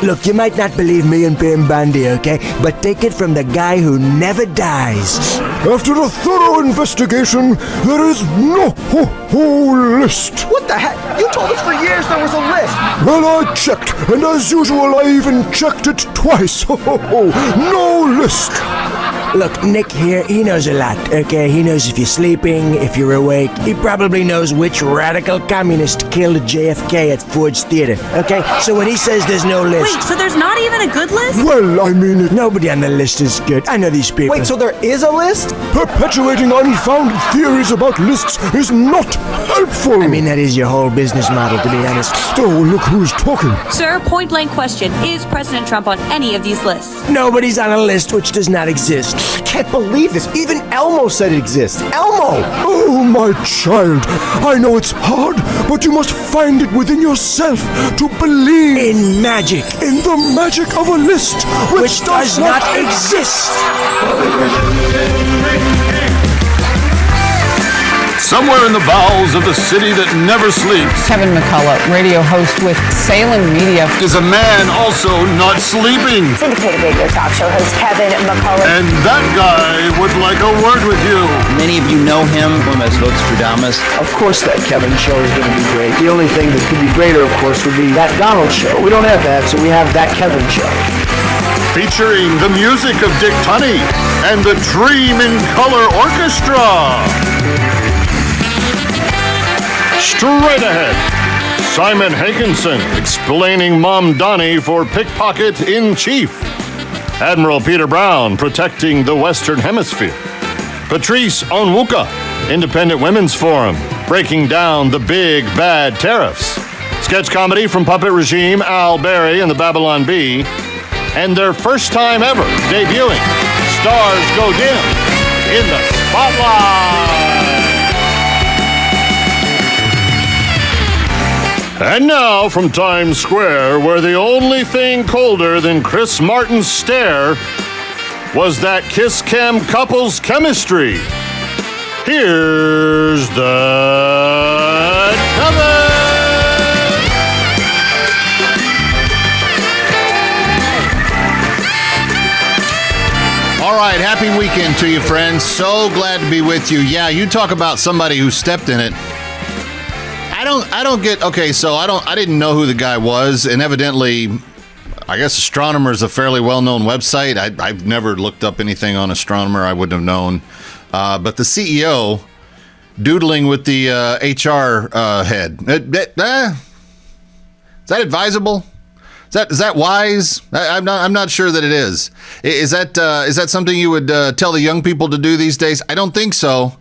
Look, you might not believe me and Pim Bandy, okay? But take it from the guy who never dies. After a thorough investigation, there is no list. What the heck? You told us for years there was a list. Well, I checked, and as usual, I even checked it twice. No list. Look, Nick here, he knows a lot, okay? He knows if you're sleeping, if you're awake. He probably knows which radical communist killed JFK at Ford's Theater, okay? So when he says there's no list... Wait, so there's not even a good list? Well, I mean... Nobody on the list is good. I know these people. Wait, so there is a list? Perpetuating unfounded theories about lists is not helpful. I mean, that is your whole business model, to be honest. Oh, look who's talking. Sir, point-blank question. Is President Trump on any of these lists? Nobody's on a list which does not exist. I can't believe this. Even Elmo said it exists. Elmo! Oh, my child. I know it's hard, but you must find it within yourself to believe In magic. in the magic of a list Which does not exist. Somewhere in the bowels of the city that never sleeps Kevin McCullough, radio host with Salem Media, is a man also not sleeping. Syndicated radio talk show host Kevin McCullough. And that guy would like a word with you. Many of you know him as Vostradamus. Of course that Kevin show is going to be great. The only thing that could be greater, of course, would be that Donald show. We don't have that, so we have that Kevin show. Featuring the music of Dick Tunney and the Dream in Color Orchestra. Straight ahead, Simon Hankinson explaining Mamdani for pickpocket in chief. Admiral Peter Brown protecting the Western Hemisphere. Patrice Onwuka, Independent Women's Forum, breaking down the big bad tariffs. Sketch comedy from puppet regime Al Berry and the Babylon Bee. And their first time ever debuting, Stars Go Dim in the Spotlight. And now from Times Square, where the only thing colder than Chris Martin's stare was that Kiss Cam couple's chemistry. Here's the cover. All right, happy weekend to you, friends. So glad to be with you. Yeah, you talk about somebody who stepped in it. I don't get, okay, so I didn't know who the guy was, and evidently, I guess Astronomer is a fairly well-known website. I've never looked up anything on Astronomer. I wouldn't have known. But the CEO doodling with the HR head. Is that advisable? Is that wise? I'm not sure that it is. Is that something you would tell the young people to do these days? I don't think so.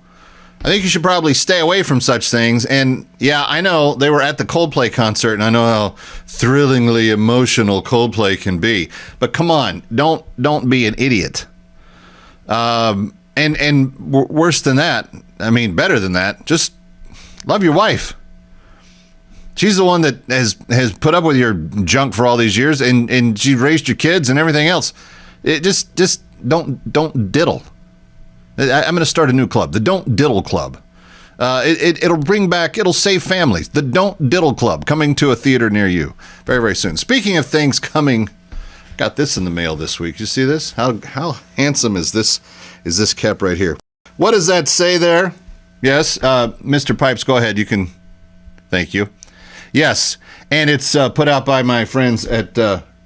I think you should probably stay away from such things. And yeah, I know they were at the Coldplay concert, and I know how thrillingly emotional Coldplay can be. But come on, don't be an idiot. And worse than that, I mean, better than that, just love your wife. She's the one that has put up with your junk for all these years, and she raised your kids and everything else. It just don't diddle. I'm going to start a new club, the Don't Diddle Club. It'll save families. The Don't Diddle Club, coming to a theater near you very, very soon. Speaking of things coming, got this in the mail this week. You see this? How handsome is this cap right here? What does that say there? Yes, Mr. Pipes, go ahead. You can. Thank you. Yes, and it's put out by my friends at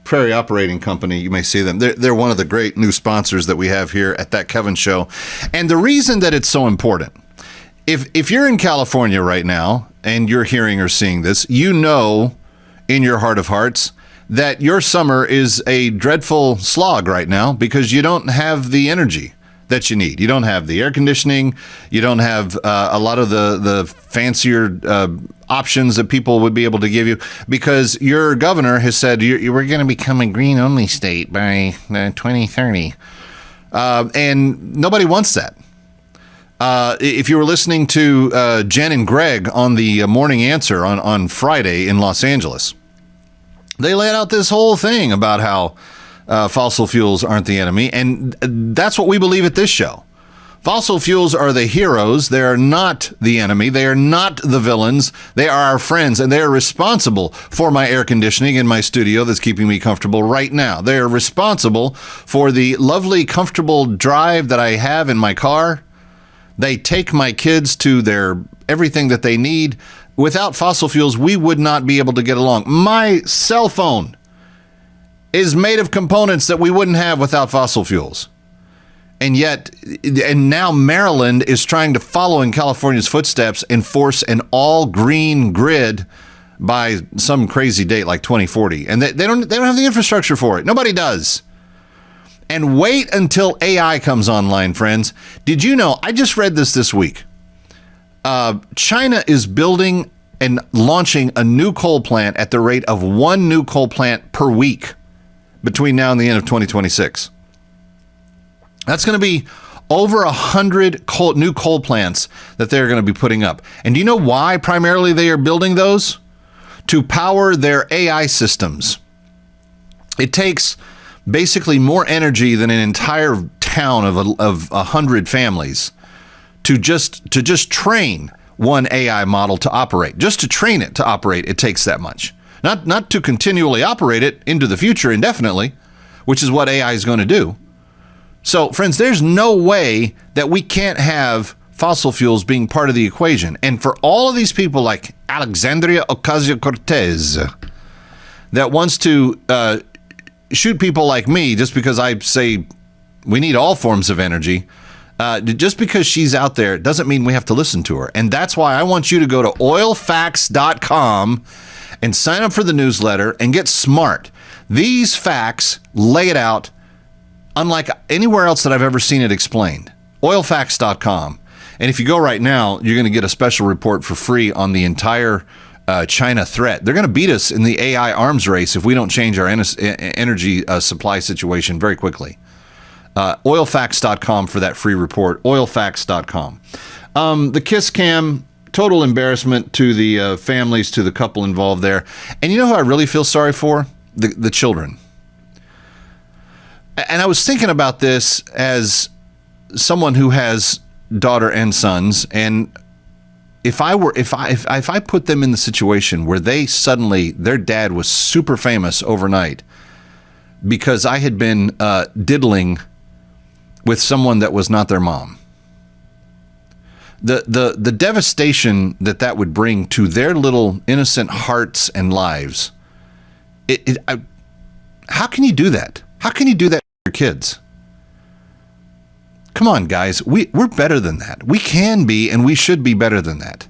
Prairie Operating Company. You may see them. They're one of the great new sponsors that we have here at That Kevin Show. And the reason that it's so important, if you're in California right now and you're hearing or seeing this, you know in your heart of hearts that your summer is a dreadful slog right now because you don't have the energy that you need. You don't have the air conditioning. You don't have a lot of the fancier options that people would be able to give you because your governor has said we're going to become a green-only state by 2030. And nobody wants that. If you were listening to Jen and Greg on the Morning Answer on Friday in Los Angeles, they laid out this whole thing about how fossil fuels aren't the enemy, and that's what we believe at this show. Fossil fuels are the heroes. They are not the enemy. They are not the villains. They are our friends, and they are responsible for my air conditioning in my studio that's keeping me comfortable right now. They are responsible for the lovely, comfortable drive that I have in my car. They take my kids to their everything that they need. Without fossil fuels, we would not be able to get along. My cell phone is made of components that we wouldn't have without fossil fuels. And now Maryland is trying to follow in California's footsteps and force an all-green grid by some crazy date like 2040. And they don't have the infrastructure for it. Nobody does. And wait until AI comes online, friends. Did you know, I just read this week. China is building and launching a new coal plant at the rate of one new coal plant per week between now and the end of 2026. That's going to be over 100 new coal plants that they're going to be putting up. And do you know why primarily they are building those? To power their AI systems. It takes basically more energy than an entire town of 100 families to just train one AI model to operate. Just to train it to operate, it takes that much. Not to continually operate it into the future indefinitely, which is what AI is going to do. So, friends, there's no way that we can't have fossil fuels being part of the equation. And for all of these people like Alexandria Ocasio-Cortez that wants to shoot people like me just because I say we need all forms of energy, just because she's out there doesn't mean we have to listen to her. And that's why I want you to go to oilfacts.com and sign up for the newsletter and get smart. These facts lay it out unlike anywhere else that I've ever seen it explained. Oilfacts.com. And if you go right now, you're going to get a special report for free on the entire China threat. They're going to beat us in the AI arms race if we don't change our energy supply situation very quickly. Oilfacts.com for that free report. Oilfacts.com. The kiss cam, total embarrassment to the families, to the couple involved there. And you know who I really feel sorry for? The children. And I was thinking about this as someone who has daughter and sons, and if I put them in the situation where their dad was super famous overnight because I had been diddling with someone that was not their mom, the devastation that would bring to their little innocent hearts and lives. How can you do that? How can you do that to your kids? Come on, guys. We're better than that. We can be, and we should be better than that.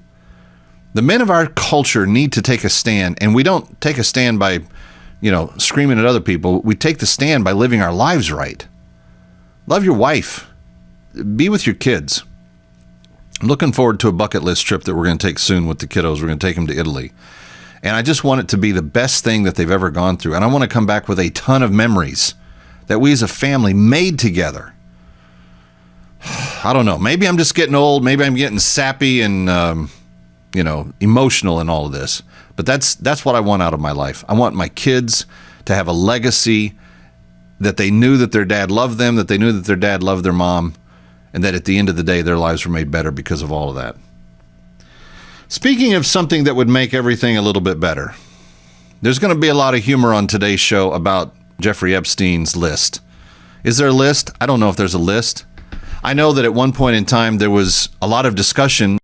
The men of our culture need to take a stand, and we don't take a stand by, screaming at other people. We take the stand by living our lives right. Love your wife. Be with your kids. I'm looking forward to a bucket list trip that we're going to take soon with the kiddos. We're going to take them to Italy. And I just want it to be the best thing that they've ever gone through. And I want to come back with a ton of memories that we as a family made together. I don't know. Maybe I'm just getting old. Maybe I'm getting sappy and, emotional in all of this. But that's what I want out of my life. I want my kids to have a legacy that they knew that their dad loved them, that they knew that their dad loved their mom, and that at the end of the day, their lives were made better because of all of that. Speaking of something that would make everything a little bit better, there's going to be a lot of humor on today's show about Jeffrey Epstein's list. Is there a list? I don't know if there's a list. I know that at one point in time, there was a lot of discussion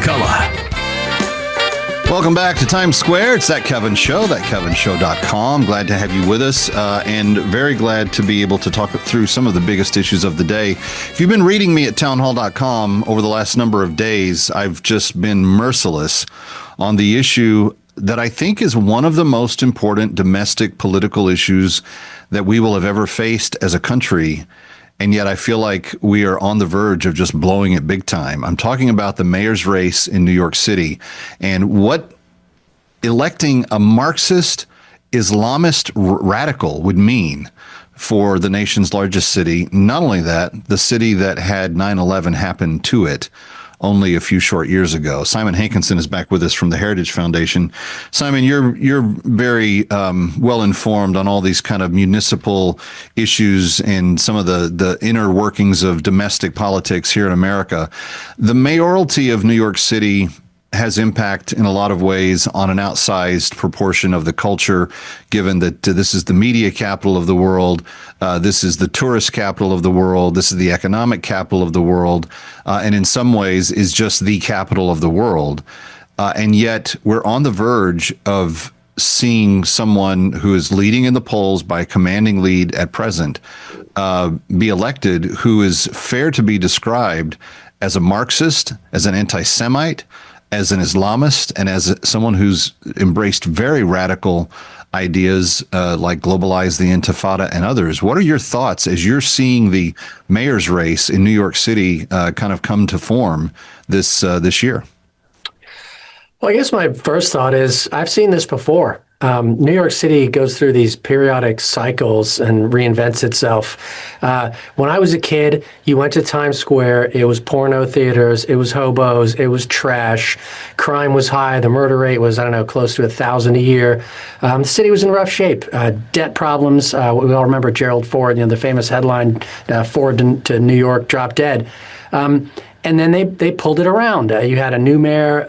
McCullough. Welcome back to Times Square. It's That Kevin Show, thatkevinshow.com. Glad to have you with us, and very glad to be able to talk through some of the biggest issues of the day. If you've been reading me at townhall.com over the last number of days, I've just been merciless on the issue that I think is one of the most important domestic political issues that we will have ever faced as a country. And yet I feel like we are on the verge of just blowing it big time. I'm talking about the mayor's race in New York City and what electing a Marxist Islamist radical would mean for the nation's largest city. Not only that, the city that had 9/11 happen to it only a few short years ago. Simon Hankinson is back with us from the Heritage Foundation. Simon, you're very well informed on all these kind of municipal issues and some of the inner workings of domestic politics here in America. The mayoralty of New York City has impact in a lot of ways on an outsized proportion of the culture, given that this is the media capital of the world, this is the tourist capital of the world, this is the economic capital of the world, and in some ways is just the capital of the world. And yet we're on the verge of seeing someone who is leading in the polls by a commanding lead at present be elected, who is fair to be described as a Marxist, as an anti-Semite, as an Islamist, and as someone who's embraced very radical ideas like globalize the Intifada and others. What are your thoughts as you're seeing the mayor's race in New York City kind of come to form this year? Well, I guess my first thought is I've seen this before. New York City goes through these periodic cycles and reinvents itself. When I was a kid, you went to Times Square, it was porno theaters, it was hobos, it was trash, crime was high, the murder rate was, I don't know, close to 1,000 a year. The city was in rough shape. Debt problems, we all remember Gerald Ford, the famous headline, Ford to New York, drop dead. And then they pulled it around. You had a new mayor.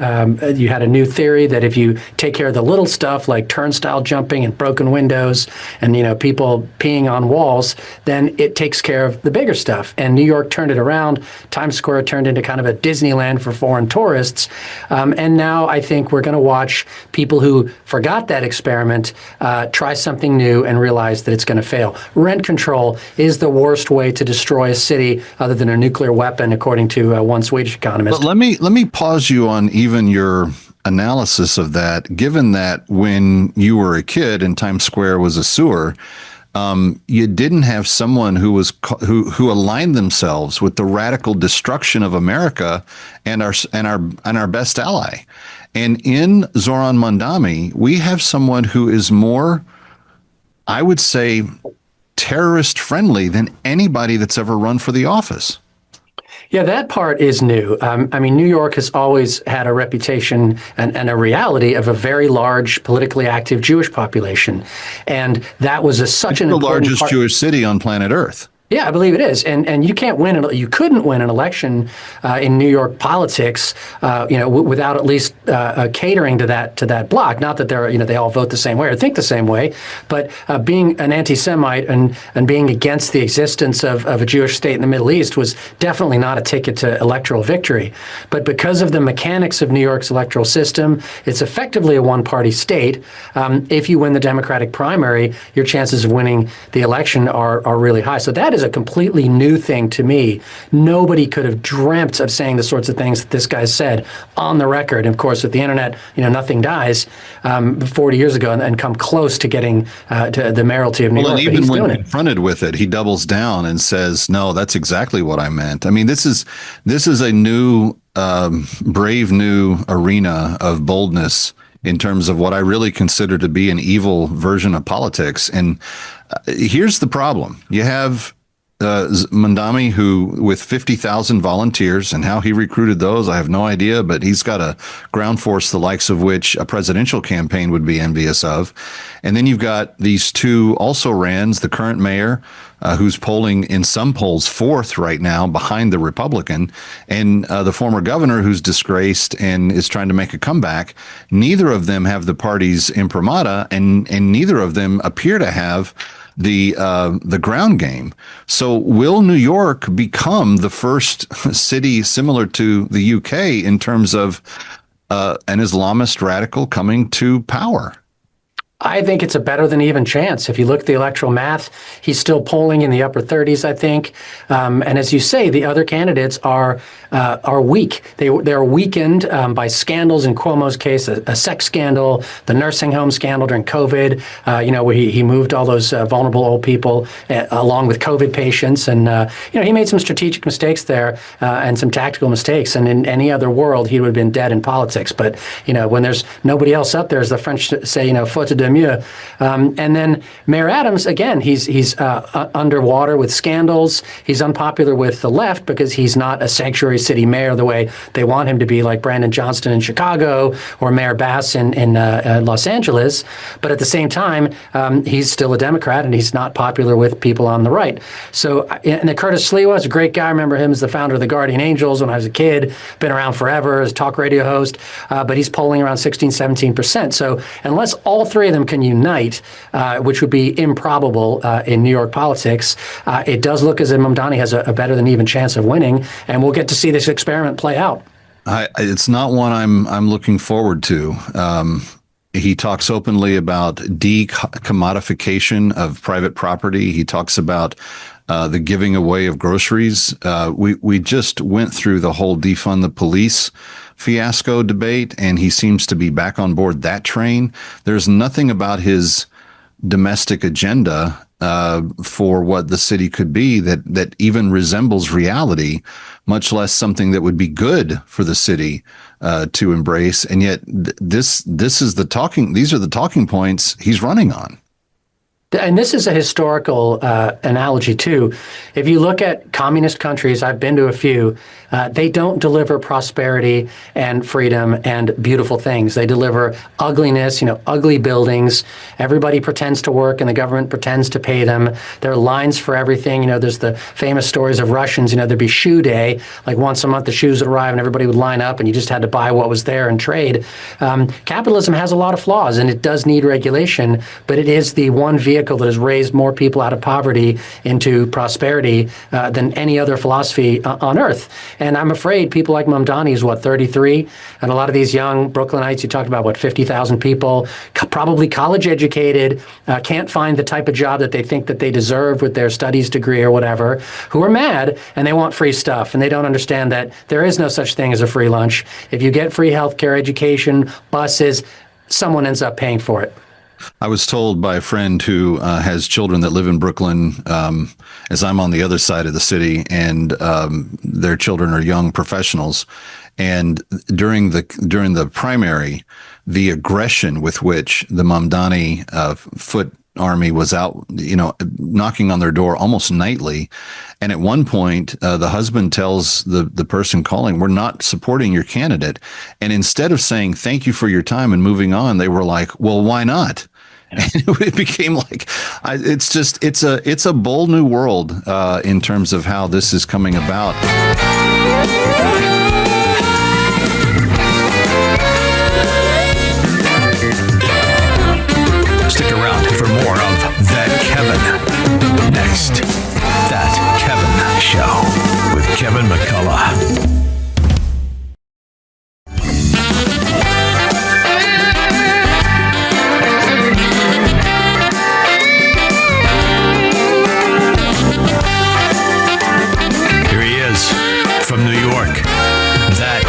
You had a new theory that if you take care of the little stuff like turnstile jumping and broken windows and people peeing on walls, then it takes care of the bigger stuff. And New York turned it around. Times Square turned into kind of a Disneyland for foreign tourists. And now I think we're going to watch people who forgot that experiment try something new and realize that it's going to fail. Rent control is the worst way to destroy a city other than a nuclear weapon, according to one Swedish economist. But let me pause you on even your analysis of that, given that when you were a kid and Times Square was a sewer, you didn't have someone who who aligned themselves with the radical destruction of America and our best ally. And in Zohran Mamdani, we have someone who is more, I would say, terrorist friendly than anybody that's ever run for the office. Yeah, that part is new. I mean, New York has always had a reputation and a reality of a very large, politically active Jewish population. And that was such an important the largest Jewish city on planet Earth. Yeah, I believe it is, and you can't win. You couldn't win an election in New York politics, without at least catering to that bloc. Not that they all vote the same way or think the same way, but being an anti-Semite and being against the existence of a Jewish state in the Middle East was definitely not a ticket to electoral victory. But because of the mechanics of New York's electoral system, it's effectively a one-party state. If you win the Democratic primary, your chances of winning the election are really high. So that is a completely new thing to me. Nobody could have dreamt of saying the sorts of things that this guy said on the record. And of course, with the internet, nothing dies 40 years ago and come close to getting to the mayoralty of New York. And even when confronted with it, he doubles down and says, no, that's exactly what I meant. I mean, this is a new, brave new arena of boldness in terms of what I really consider to be an evil version of politics. And here's the problem. You have Mamdani, who with 50,000 volunteers, and how he recruited those, I have no idea, but he's got a ground force the likes of which a presidential campaign would be envious of. And then you've got these two also-rans, the current mayor, who's polling in some polls fourth right now behind the Republican, and the former governor who's disgraced and is trying to make a comeback. Neither of them have the party's imprimatur, and neither of them appear to have the ground game. So will New York become the first city similar to the UK in terms of an Islamist radical coming to power? I think it's a better than even chance. If you look at the electoral math, he's still polling in the upper 30s, I think. And as you say, the other candidates are weak. They're weakened by scandals. In Cuomo's case, a sex scandal, the nursing home scandal during COVID. Where he moved all those vulnerable old people along with COVID patients, and he made some strategic mistakes there and some tactical mistakes. And in any other world, he would have been dead in politics. But when there's nobody else up there, as the French say, faute de mieux. And then Mayor Adams, again, he's underwater with scandals. He's unpopular with the left because he's not a sanctuary city mayor the way they want him to be, like Brandon Johnston in Chicago or Mayor Bass in Los Angeles. But at the same time, he's still a Democrat and he's not popular with people on the right. So, and then Curtis Sliwa is a great guy. I remember him as the founder of the Guardian Angels when I was a kid, been around forever as a talk radio host, but he's polling around 16-17%. So unless all three of them can unite, which would be improbable in New York politics, it does look as if Mamdani has a better than even chance of winning, and we'll get to see this experiment play out. It's not one I'm looking forward to. He talks openly about decommodification of private property. He talks about the giving away of groceries. We just went through the whole defund the police fiasco debate, and he seems to be back on board that train. There's nothing about his domestic agenda for what the city could be that even resembles reality, much less something that would be good for the city to embrace. And yet these are the talking points he's running on. And this is a historical analogy, too. If you look at communist countries, I've been to a few, they don't deliver prosperity and freedom and beautiful things. They deliver ugliness, ugly buildings. Everybody pretends to work and the government pretends to pay them. There are lines for everything. There's the famous stories of Russians. There'd be shoe day, like once a month the shoes would arrive and everybody would line up and you just had to buy what was there and trade. Capitalism has a lot of flaws and it does need regulation, but it is the one vehicle that has raised more people out of poverty into prosperity than any other philosophy on earth. And I'm afraid people like Mamdani is 33, and a lot of these young Brooklynites, you talked about 50,000 people, probably college educated, can't find the type of job that they think that they deserve with their studies degree or whatever, who are mad and they want free stuff, and they don't understand that there is no such thing as a free lunch. If you get free healthcare, education, buses, someone ends up paying for it. I was told by a friend who has children that live in Brooklyn, as I'm on the other side of the city, and their children are young professionals. And during the primary, the aggression with which the Mamdani foot army was out, knocking on their door almost nightly. And at one point, the husband tells the person calling, "We're not supporting your candidate." And instead of saying, "Thank you for your time," and moving on, they were like, "Well, why not?" And it became like, it's a bold new world in terms of how this is coming about. Stick around for more of That Kevin. Next, That Kevin Show with Kevin McCullough. From New York, That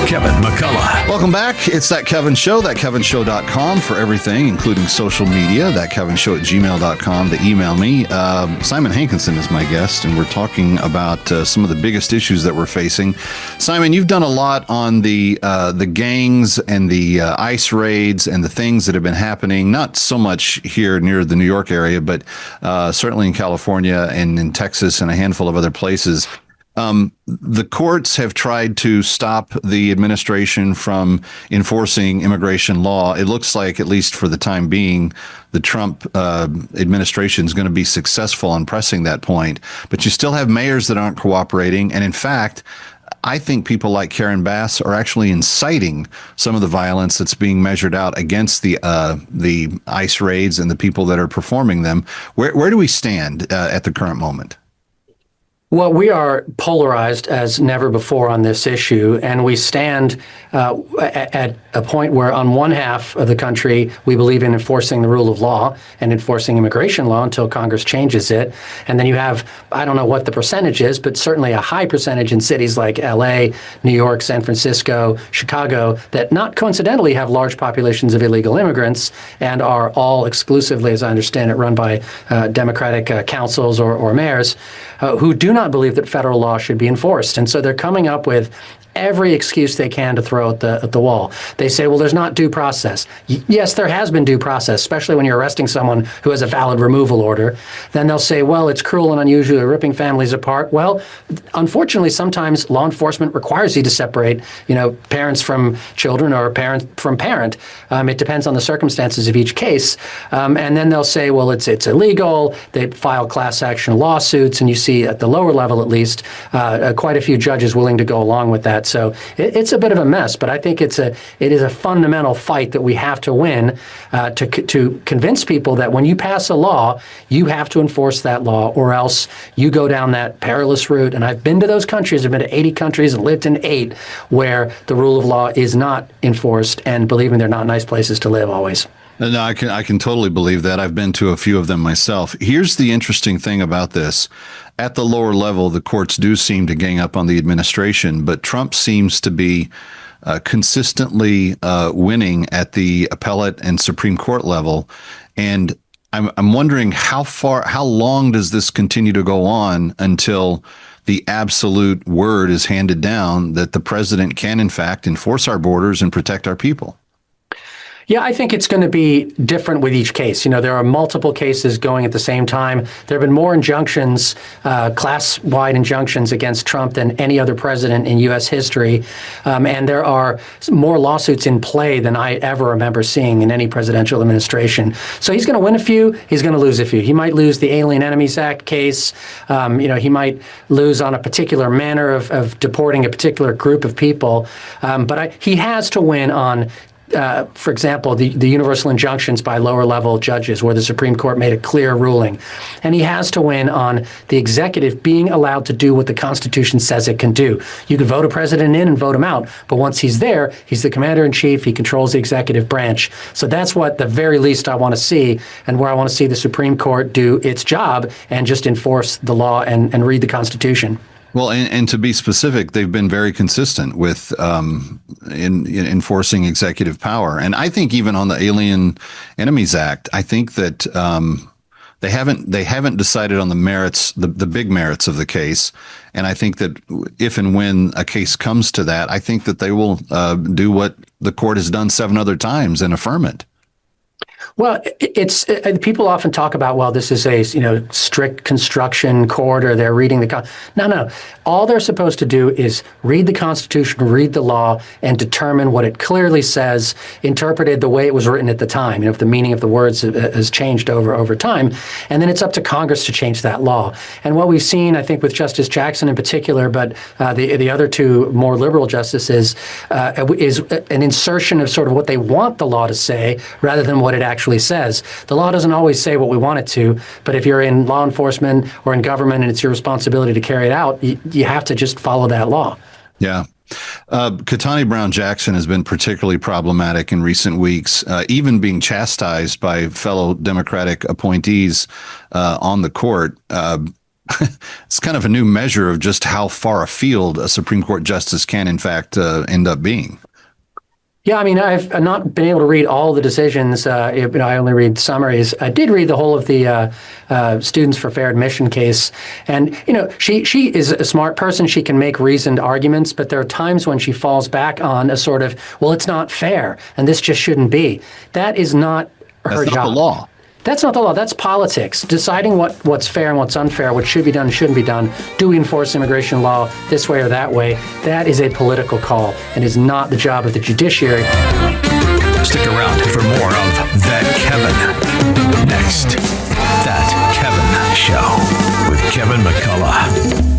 Kevin McCullough. Welcome back. It's That Kevin Show, thatkevinshow.com for everything, including social media, thatkevinshow@gmail.com to email me. Simon Hankinson is my guest, and we're talking about some of the biggest issues that we're facing. Simon, you've done a lot on the gangs and the ICE raids and the things that have been happening, not so much here near the New York area, but certainly in California and in Texas and a handful of other places. The courts have tried to stop the administration from enforcing immigration law. It looks like, at least for the time being, the Trump administration is going to be successful in pressing that point. But you still have mayors that aren't cooperating. And in fact, I think people like Karen Bass are actually inciting some of the violence that's being measured out against the ICE raids and the people that are performing them. Where do we stand at the current moment? Well, we are polarized as never before on this issue, and we stand at a point where on one half of the country, we believe in enforcing the rule of law and enforcing immigration law until Congress changes it. And then you have, I don't know what the percentage is, but certainly a high percentage in cities like LA, New York, San Francisco, Chicago, that not coincidentally have large populations of illegal immigrants and are all exclusively, as I understand it, run by Democratic councils or mayors who do not believe that federal law should be enforced. And so they're coming up with every excuse they can to throw at the wall. They say, well, there's not due process. Yes, there has been due process, especially when you're arresting someone who has a valid removal order. Then they'll say, well, it's cruel and unusual, ripping families apart. Well, unfortunately, sometimes law enforcement requires you to separate, parents from children or parent from parent. It depends on the circumstances of each case. And then they'll say, well, it's illegal. They file class action lawsuits, and you see at the lower level, at least, quite a few judges willing to go along with that. So it's a bit of a mess, but I think it is a fundamental fight that we have to win to convince people that when you pass a law, you have to enforce that law, or else you go down that perilous route. And I've been to those countries. I've been to 80 countries and lived in 8 where the rule of law is not enforced. And believe me, they're not nice places to live always. No, I can totally believe that. I've been to a few of them myself. Here's the interesting thing about this. At the lower level, the courts do seem to gang up on the administration, but Trump seems to be consistently winning at the appellate and Supreme Court level. And I'm wondering how long does this continue to go on until the absolute word is handed down that the president can, in fact, enforce our borders and protect our people? Yeah, I think it's going to be different with each case. There are multiple cases going at the same time. There have been more injunctions, class-wide injunctions against Trump than any other president in U.S. history. And there are more lawsuits in play than I ever remember seeing in any presidential administration. So he's going to win a few. He's going to lose a few. He might lose the Alien Enemies Act case. He might lose on a particular manner of deporting a particular group of people. But he has to win on for example, the universal injunctions by lower level judges where the Supreme Court made a clear ruling. And he has to win on the executive being allowed to do what the Constitution says it can do. You can vote a president in and vote him out, but once he's there, he's the commander in chief, he controls the executive branch. So that's what the very least I want to see, and where I want to see the Supreme Court do its job and just enforce the law and read the Constitution. Well, and to be specific, they've been very consistent with in enforcing executive power. And I think even on the Alien Enemies Act, I think that they haven't decided on the merits, the big merits of the case. And I think that if and when a case comes to that, I think that they will do what the court has done 7 other times and affirm it. Well, people often talk about, well, this is a strict construction court, or they're reading the No. All they're supposed to do is read the Constitution, read the law, and determine what it clearly says, interpreted the way it was written at the time. If the meaning of the words has changed over time, and then it's up to Congress to change that law. And what we've seen, I think, with Justice Jackson in particular, but the other 2 more liberal justices, is an insertion of sort of what they want the law to say rather than what it actually says. The law doesn't always say what we want it to, but if you're in law enforcement or in government and it's your responsibility to carry it out, you have to just follow that law. Yeah. Ketanji Brown Jackson has been particularly problematic in recent weeks, even being chastised by fellow Democratic appointees on the court. It's kind of a new measure of just how far afield a Supreme Court justice can, in fact, end up being. Yeah, I mean, I've not been able to read all the decisions. I only read summaries. I did read the whole of the Students for Fair Admission case. And, she is a smart person. She can make reasoned arguments, but there are times when she falls back on a sort of, well, it's not fair, and this just shouldn't be. That is not her job. That's not the law. That's not the law. That's politics. Deciding what's fair and what's unfair, what should be done and shouldn't be done. Do we enforce immigration law this way or that way? That is a political call and is not the job of the judiciary. Stick around for more of That Kevin. Next, That Kevin Show with Kevin McCullough.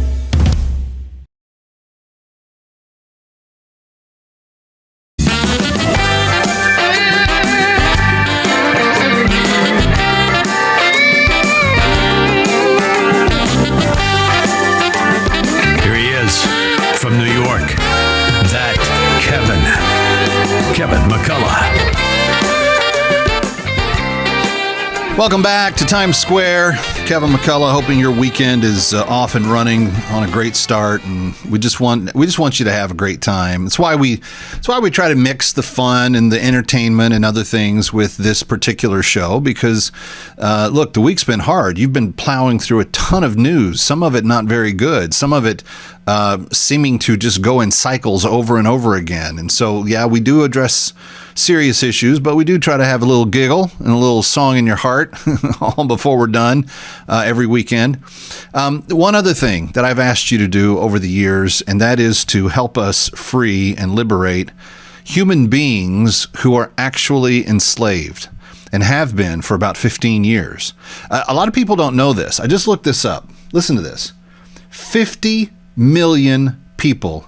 Welcome back to Times Square. Kevin McCullough, hoping your weekend is off and running on a great start, and we just want you to have a great time. It's why we try to mix the fun and the entertainment and other things with this particular show, because look, the week's been hard. You've been plowing through a ton of news, some of it not very good, some of it seeming to just go in cycles over and over again. And so, yeah, we do address serious issues, but we do try to have a little giggle and a little song in your heart all before we're done every weekend. One other thing that I've asked you to do over the years, and that is to help us free and liberate human beings who are actually enslaved and have been for about 15 years. A lot of people don't know this. I just looked this up. Listen to this. 50 million people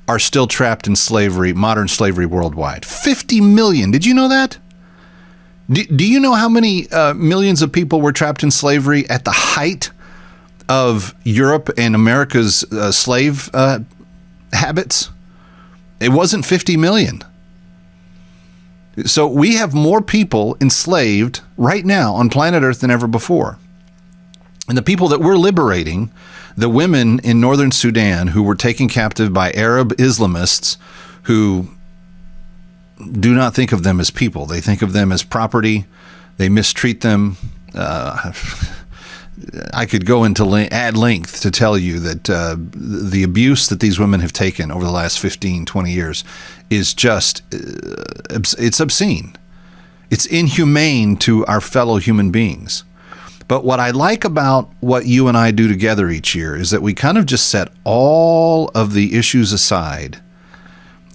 are still trapped in slavery, modern slavery worldwide. 50 million. Did you know that? Do you know how many millions of people were trapped in slavery at the height of Europe and America's slave habits? It wasn't 50 million. So we have more people enslaved right now on planet Earth than ever before. And the people that we're liberating, the women in northern Sudan who were taken captive by Arab Islamists who do not think of them as people. They think of them as property. They mistreat them. I could go into at length to tell you that the abuse that these women have taken over the last 15, 20 years is just, it's obscene. It's inhumane to our fellow human beings. But what I like about what you and I do together each year is that we kind of just set all of the issues aside,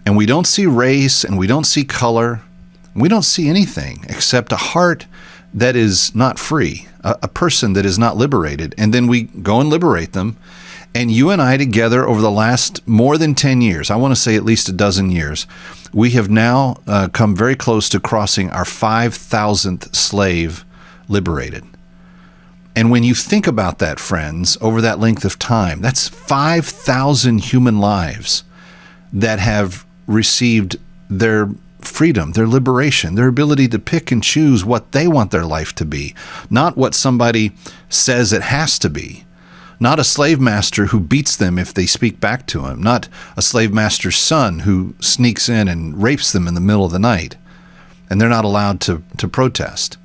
and we don't see race and we don't see color. We don't see anything except a heart that is not free, a person that is not liberated. And then we go and liberate them. And you and I together over the last more than 10 years, I want to say at least a dozen years, we have now come very close to crossing our 5,000th slave liberated. And when you think about that, friends, over that length of time, that's 5,000 human lives that have received their freedom, their liberation, their ability to pick and choose what they want their life to be, not what somebody says it has to be. Not a slave master who beats them if they speak back to him, not a slave master's son who sneaks in and rapes them in the middle of the night, and they're not allowed to protest.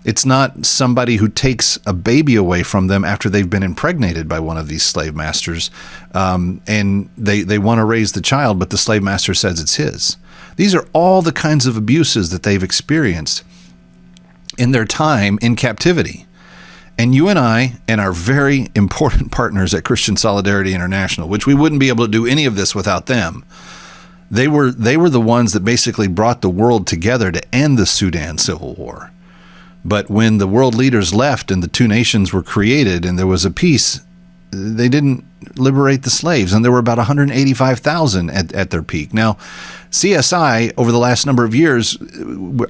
It's not somebody who takes a baby away from them after they've been impregnated by one of these slave masters, and they want to raise the child, but the slave master says it's his. These are all the kinds of abuses that they've experienced in their time in captivity. And you and I and our very important partners at Christian Solidarity International, which we wouldn't be able to do any of this without them, they were the ones that basically brought the world together to end the Sudan Civil War. But when the world leaders left and the two nations were created and there was a peace, they didn't liberate the slaves. And there were about 185,000 at their peak. Now, CSI, over the last number of years,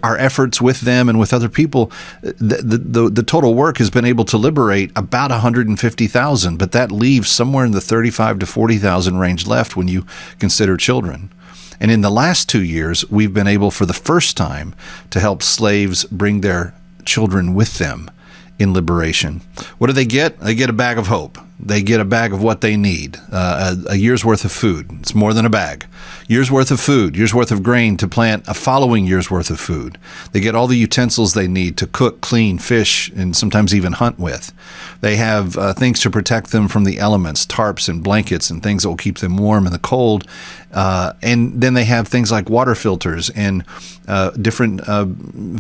our efforts with them and with other people, the total work has been able to liberate about 150,000. But that leaves somewhere in the 35 to 40,000 range left when you consider children. And in the last 2 years, we've been able for the first time to help slaves bring their children with them in liberation. What do they get? They get a bag of hope. They get a bag of what they need, a year's worth of food. It's more than a bag. Year's worth of food, year's worth of grain to plant a following year's worth of food. They get all the utensils they need to cook, clean, fish, and sometimes even hunt with. They have things to protect them from the elements, tarps and blankets and things that will keep them warm in the cold. And then they have things like water filters and different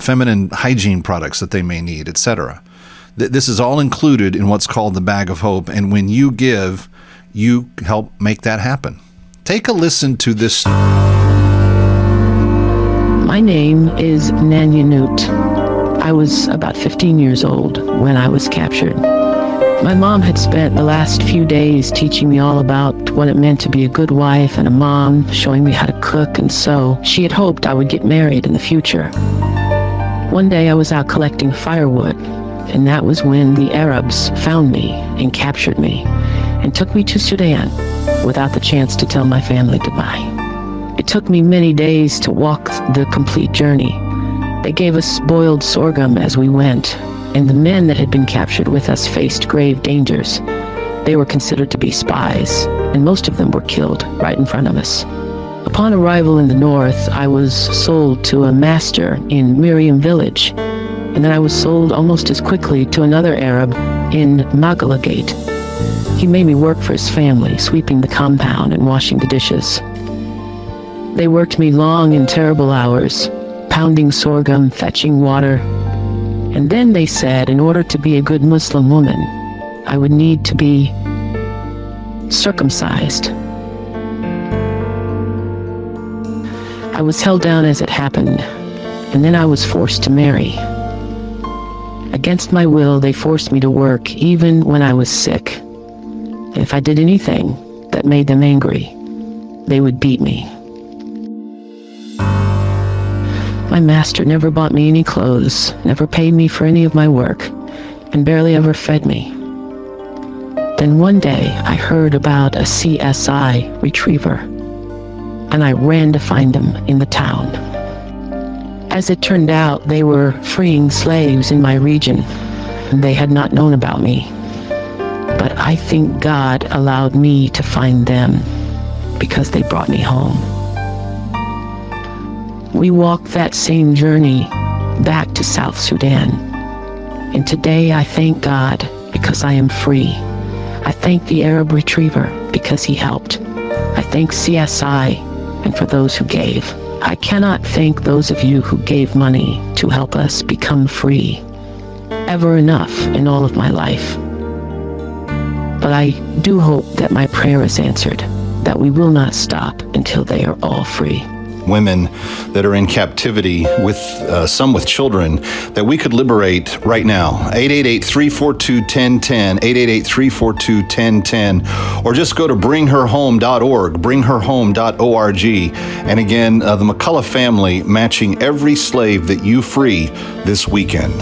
feminine hygiene products that they may need, etc. This is all included in what's called the Bag of Hope, and when you give, you help make that happen. Take a listen to this. My name is Nanya Newt. I was about 15 years old when I was captured. My mom had spent the last few days teaching me all about what it meant to be a good wife and a mom, showing me how to cook and sew. She had hoped I would get married in the future. One day I was out collecting firewood, and that was when the Arabs found me and captured me and took me to Sudan without the chance to tell my family goodbye. It took me many days to walk the complete journey. They gave us boiled sorghum as we went, and the men that had been captured with us faced grave dangers. They were considered to be spies, and most of them were killed right in front of us. Upon arrival in the north, I was sold to a master in Miriam village, and then I was sold almost as quickly to another Arab in McCullough Gate. He made me work for his family, sweeping the compound and washing the dishes. They worked me long and terrible hours, pounding sorghum, fetching water, and then they said in order to be a good Muslim woman, I would need to be circumcised. I was held down as it happened, and then I was forced to marry. Against my will, they forced me to work even when I was sick. And if I did anything that made them angry, they would beat me. My master never bought me any clothes, never paid me for any of my work, and barely ever fed me. Then one day, I heard about a CSI retriever, and I ran to find him in the town. As it turned out, they were freeing slaves in my region, and they had not known about me. But I think God allowed me to find them because they brought me home. We walked that same journey back to South Sudan. And today I thank God because I am free. I thank the Arab retriever because he helped. I thank CSI and for those who gave. I cannot thank those of you who gave money to help us become free ever enough in all of my life. But I do hope that my prayer is answered, that we will not stop until they are all free. Women that are in captivity, with some with children, that we could liberate right now. 888-342-1010, 888-342-1010, or just go to bringherhome.org, bringherhome.org. And again, the McCullough family matching every slave that you free this weekend.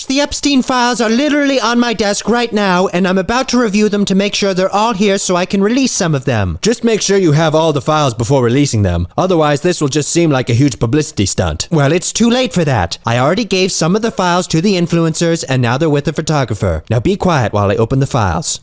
The Epstein files are literally on my desk right now, and I'm about to review them to make sure they're all here so I can release some of them. Just make sure you have all the files before releasing them. Otherwise, this will just seem like a huge publicity stunt. Well, it's too late for that. I already gave some of the files to the influencers, and now they're with the photographer. Now be quiet while I open the files.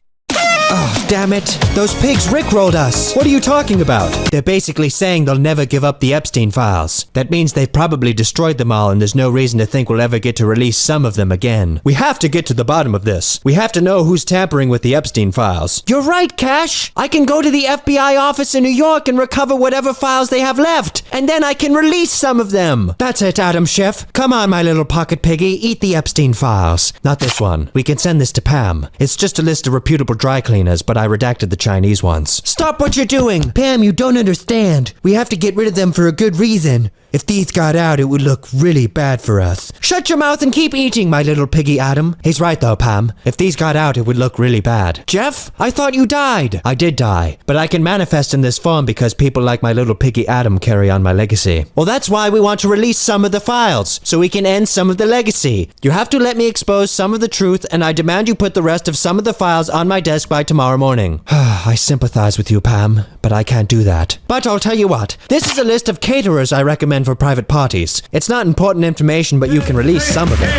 Oh, damn it. Those pigs rickrolled us. What are you talking about? They're basically saying they'll never give up the Epstein files. That means they've probably destroyed them all, and there's no reason to think we'll ever get to release some of them again. We have to get to the bottom of this. We have to know who's tampering with the Epstein files. You're right, Cash. I can go to the FBI office in New York and recover whatever files they have left, and then I can release some of them. That's it, Adam Schiff. Come on, my little pocket piggy. Eat the Epstein files. Not this one. We can send this to Pam. It's just a list of reputable dry cleaners, but I redacted the Chinese ones. Stop what you're doing! Pam, you don't understand. We have to get rid of them for a good reason. If these got out, it would look really bad for us. Shut your mouth and keep eating, my little piggy Adam. He's right though, Pam. If these got out, it would look really bad. Jeff, I thought you died. I did die, but I can manifest in this form because people like my little piggy Adam carry on my legacy. Well, that's why we want to release some of the files, so we can end some of the legacy. You have to let me expose some of the truth, and I demand you put the rest of some of the files on my desk by tomorrow morning. I sympathize with you, Pam, but I can't do that. But I'll tell you what. This is a list of caterers I recommend for private parties. It's not important information, but you can release some of it.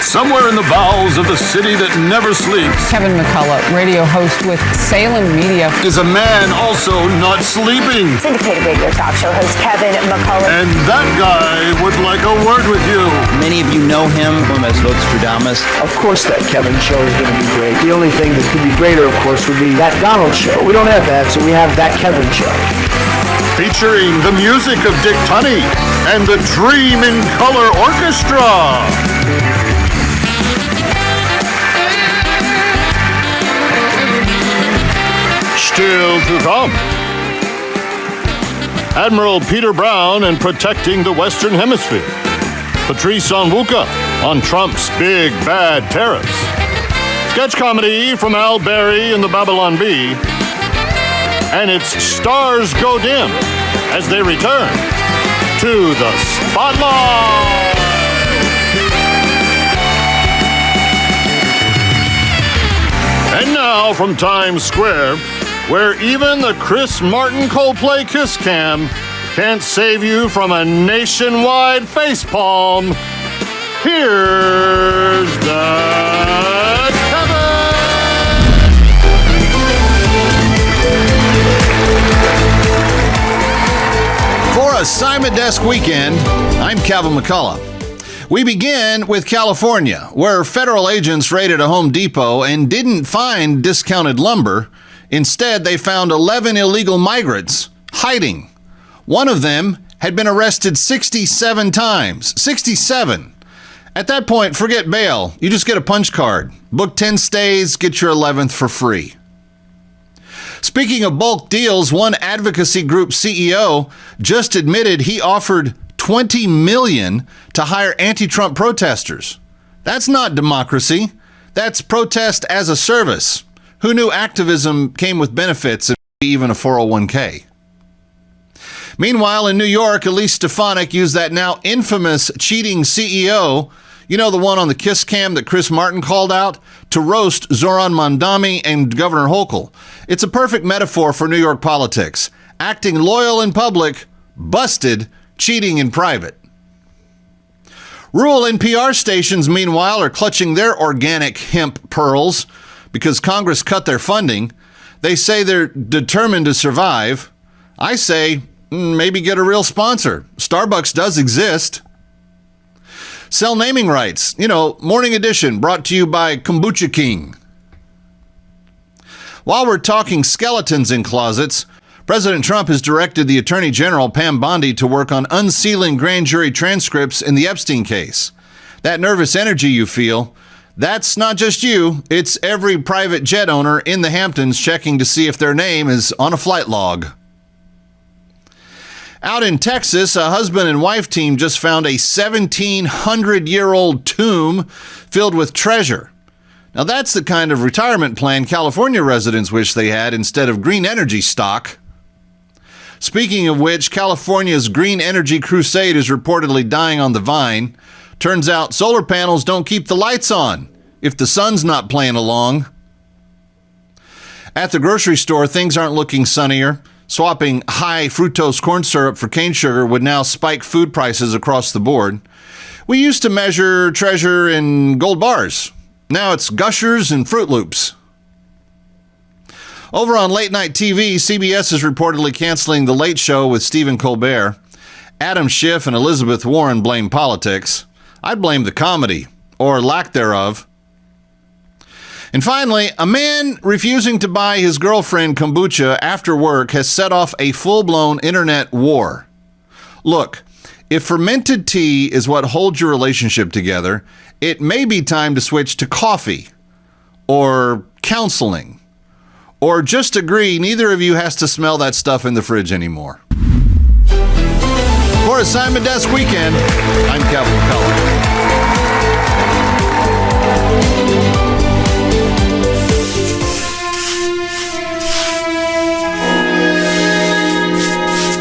Somewhere in the bowels of the city that never sleeps, Kevin McCullough, radio host with Salem Media, is a man also not sleeping. Syndicated radio talk show host Kevin McCullough. And that guy would like a word with you. Many of you know him as Nostradamus. Of course that Kevin show is going to be great. The only thing that could be greater, of course, would be that Donald show. We don't have that, so we have that Kevin show. Featuring the music of Dick Tunney and the Dream in Color Orchestra. Still to come, Admiral Peter Brown and protecting the Western Hemisphere. Patrice Onwuka on Trump's big bad tariffs. Sketch comedy from Al Berry and the Babylon Bee. And its stars go dim as they return to the spotlight. And now from Times Square, where even the Chris Martin Coldplay Kiss Cam can't save you from a nationwide facepalm, here's the For a Simon Desk weekend, I'm Kevin McCullough. We begin with California, where federal agents raided a Home Depot and didn't find discounted lumber. Instead, they found 11 illegal migrants hiding. One of them had been arrested 67 times. 67. At that point, forget bail. You just get a punch card. Book 10 stays, get your 11th for free. Speaking of bulk deals, one advocacy group CEO just admitted he offered $20 million to hire anti-Trump protesters. That's not democracy. That's protest as a service. Who knew activism came with benefits and even a 401k? Meanwhile, in New York, Elise Stefanik used that now infamous cheating CEO, you know, the one on the kiss cam that Chris Martin called out, to roast Zohran Mamdani and Governor Hochul. It's a perfect metaphor for New York politics. Acting loyal in public, busted, cheating in private. Rural NPR stations, meanwhile, are clutching their organic hemp pearls because Congress cut their funding. They say they're determined to survive. I say, maybe get a real sponsor. Starbucks does exist. Sell naming rights. You know, Morning Edition, brought to you by Kombucha King. While we're talking skeletons in closets, President Trump has directed the Attorney General, Pam Bondi, to work on unsealing grand jury transcripts in the Epstein case. That nervous energy you feel, that's not just you. It's every private jet owner in the Hamptons checking to see if their name is on a flight log. Out in Texas, a husband and wife team just found a 1,700-year-old tomb filled with treasure. Now, that's the kind of retirement plan California residents wish they had instead of green energy stock. Speaking of which, California's green energy crusade is reportedly dying on the vine. Turns out solar panels don't keep the lights on if the sun's not playing along. At the grocery store, things aren't looking sunnier. Swapping high fructose corn syrup for cane sugar would now spike food prices across the board. We used to measure treasure in gold bars. Now it's Gushers and Fruit Loops. Over on late night TV, CBS is reportedly canceling The Late Show with Stephen Colbert. Adam Schiff and Elizabeth Warren blame politics. I'd blame the comedy, or lack thereof. And finally, a man refusing to buy his girlfriend kombucha after work has set off a full-blown internet war. Look, if fermented tea is what holds your relationship together, it may be time to switch to coffee, or counseling, or just agree neither of you has to smell that stuff in the fridge anymore. For a Simon Desk weekend, I'm Kevin McCullough.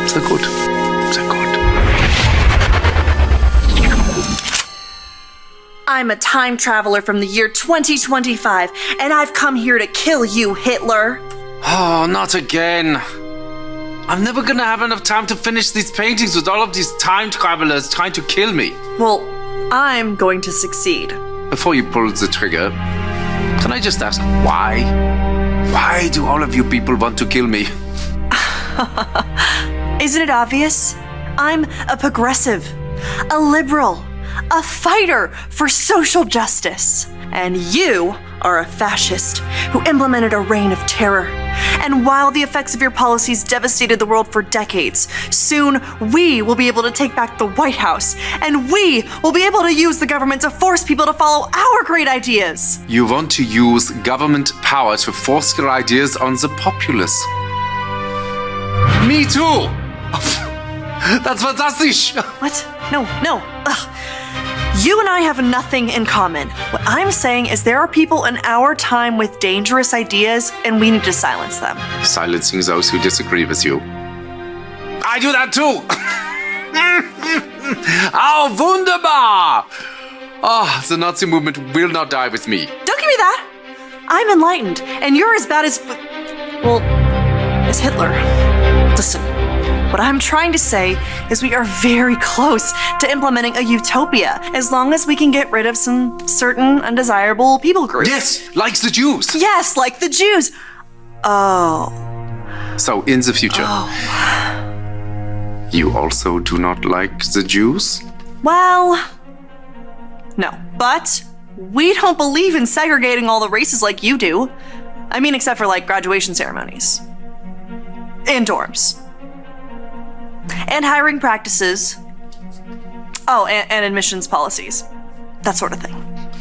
Sehr gut. Sehr gut. I'm a time traveler from the year 2025, and I've come here to kill you, Hitler. Oh, not again. I'm never gonna have enough time to finish these paintings with all of these time travelers trying to kill me. Well, I'm going to succeed. Before you pull the trigger, can I just ask why? Why do all of you people want to kill me? Isn't it obvious? I'm a progressive, a liberal, a fighter for social justice. And you are a fascist who implemented a reign of terror. And while the effects of your policies devastated the world for decades, soon we will be able to take back the White House, and we will be able to use the government to force people to follow our great ideas. You want to use government power to force your ideas on the populace. Me too! That's fantastic! What? No. Ugh. You and I have nothing in common. What I'm saying is there are people in our time with dangerous ideas, and we need to silence them. Silencing those who disagree with you. I do that too! Oh, wunderbar! Oh, the Nazi movement will not die with me. Don't give me that! I'm enlightened, and you're as bad as, well, as Hitler. Listen, what I'm trying to say is we are very close to implementing a utopia, as long as we can get rid of some certain undesirable people groups. Yes, like the Jews. Yes, like the Jews. Oh. So, in the future, you also do not like the Jews? Well, no, but we don't believe in segregating all the races like you do. I mean, except for like graduation ceremonies. And dorms. And hiring practices. Oh, and admissions policies. That sort of thing.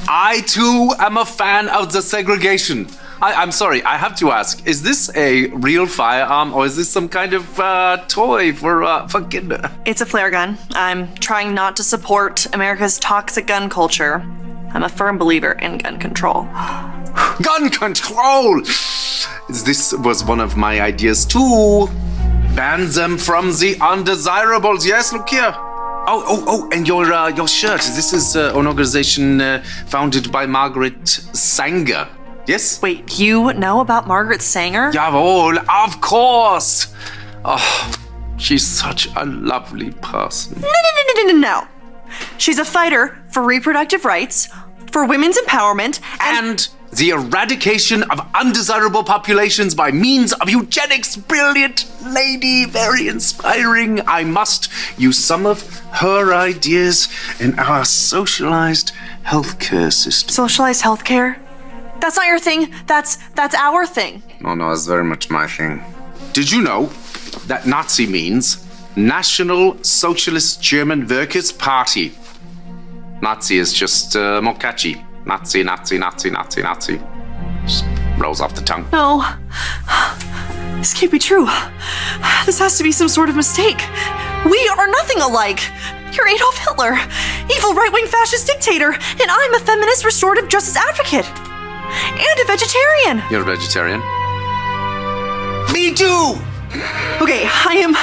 I too am a fan of the segregation. I'm sorry, I have to ask, is this a real firearm or is this some kind of toy for kinder? It's a flare gun. I'm trying not to support America's toxic gun culture. I'm a firm believer in gun control. Gun control! This was one of my ideas too. Ban them from the undesirables. Yes, look here. Oh, and your shirt. This is an organization founded by Margaret Sanger. Yes? Wait, you know about Margaret Sanger? Jawohl, of course. Oh, she's such a lovely person. No. She's a fighter for reproductive rights, for women's empowerment, and the eradication of undesirable populations by means of eugenics. Brilliant lady, very inspiring. I must use some of her ideas in our socialized healthcare system. Socialized healthcare? That's not your thing. That's our thing. No, it's very much my thing. Did you know that Nazi means National Socialist German Workers' Party? Nazi is just more catchy. Nazi. Just rolls off the tongue. No. This can't be true. This has to be some sort of mistake. We are nothing alike. You're Adolf Hitler, evil right-wing fascist dictator, and I'm a feminist restorative justice advocate. And a vegetarian. You're a vegetarian? Me too! Okay, I am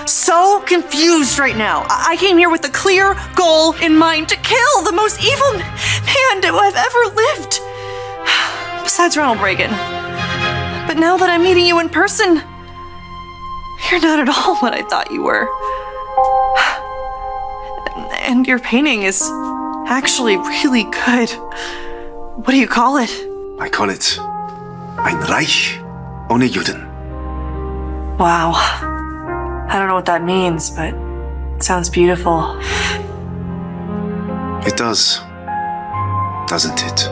so confused right now. I came here with a clear goal in mind to kill the most evil man to have ever lived. Besides Ronald Reagan. But now that I'm meeting you in person, you're not at all what I thought you were. And your painting is actually really good. What do you call it? I call it Ein Reich ohne Juden. Wow. I don't know what that means, but it sounds beautiful. It does, doesn't it?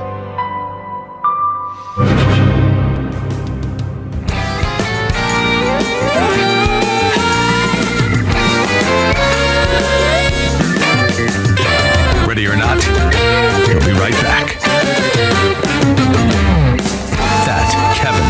Ready or not, we'll be right back. That Kevin.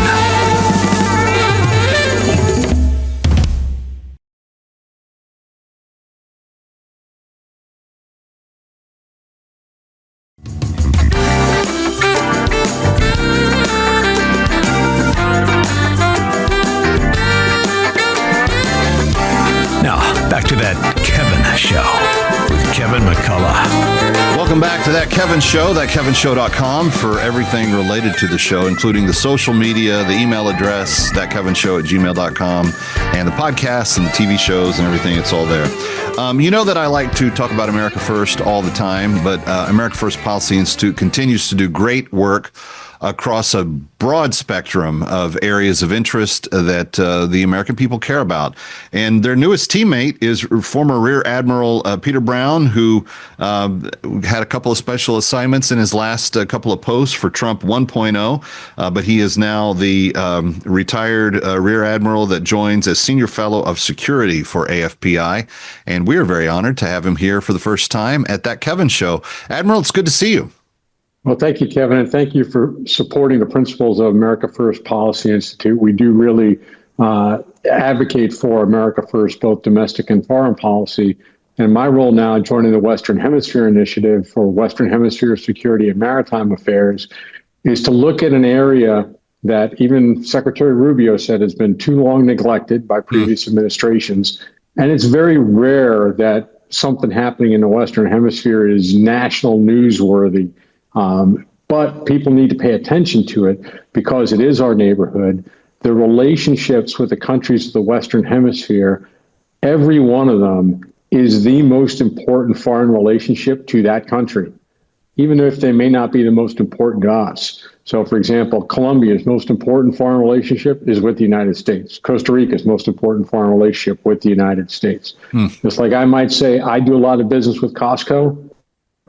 Now, back to That Kevin Show with Kevin McCullough. Welcome back to That Kevin Show, thatkevinshow.com for everything related to the show, including the social media, the email address, thatkevinshow@gmail.com, and the podcasts and the TV shows and everything. It's all there. You know that I like to talk about America First all the time, but America First Policy Institute continues to do great work across a broad spectrum of areas of interest that the American people care about. And their newest teammate is former Rear Admiral Peter Brown, who had a couple of special assignments in his last couple of posts for Trump 1.0, but he is now the retired Rear Admiral that joins as Senior Fellow of Security for AFPI. And we are very honored to have him here for the first time at That Kevin Show. Admiral, it's good to see you. Well, thank you, Kevin, and thank you for supporting the principles of America First Policy Institute. We do really advocate for America First, both domestic and foreign policy, And my role now, joining the Western Hemisphere Initiative for Western Hemisphere Security and Maritime Affairs, is to look at an area that even Secretary Rubio said has been too long neglected by previous administrations. And it's very rare that something happening in the Western Hemisphere is national newsworthy. But people need to pay attention to it because it is our neighborhood. The relationships with the countries of the Western Hemisphere, every one of them is the most important foreign relationship to that country, even if they may not be the most important to us. So, for example, Colombia's most important foreign relationship is with the United States. Costa Rica's most important foreign relationship with the United States. Just like I might say, I do a lot of business with Costco.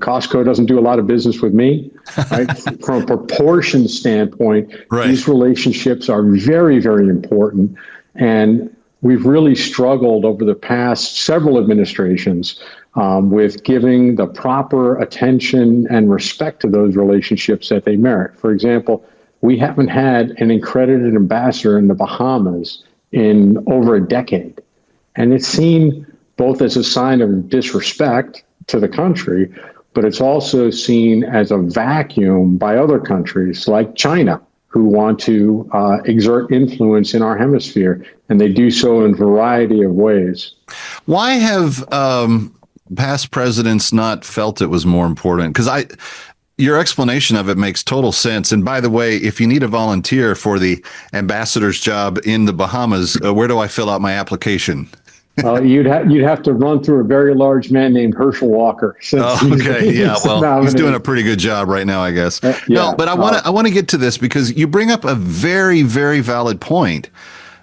Costco doesn't do a lot of business with me. Right? From a proportion standpoint, these relationships are very, very important. And we've really struggled over the past several administrations with giving the proper attention and respect to those relationships that they merit. For example, we haven't had an accredited ambassador in the Bahamas in over a decade. And it's seen both as a sign of disrespect to the country, but it's also seen as a vacuum by other countries like China, who want to exert influence in our hemisphere, and they do so in a variety of ways. Why have past presidents not felt it was more important? Because your explanation of it makes total sense. And by the way, if you need a volunteer for the ambassador's job in the Bahamas, where do I fill out my application? You'd have to run through a very large man named Herschel Walker. He's doing a pretty good job right now, I guess. No, but I want to get to this because you bring up a very, very valid point.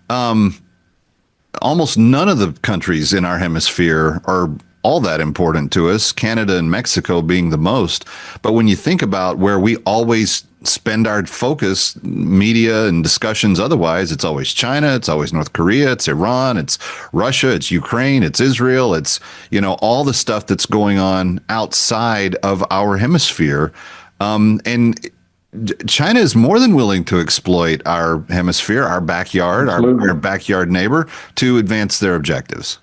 Almost none of the countries in our hemisphere are all that important to us, Canada and Mexico being the most. But when you think about where we always spend our focus, media and discussions otherwise, it's always China, it's always North Korea, it's Iran, it's Russia, it's Ukraine, it's Israel, it's, all the stuff that's going on outside of our hemisphere. And China is more than willing to exploit our hemisphere, our backyard, our backyard neighbor, to advance their objectives.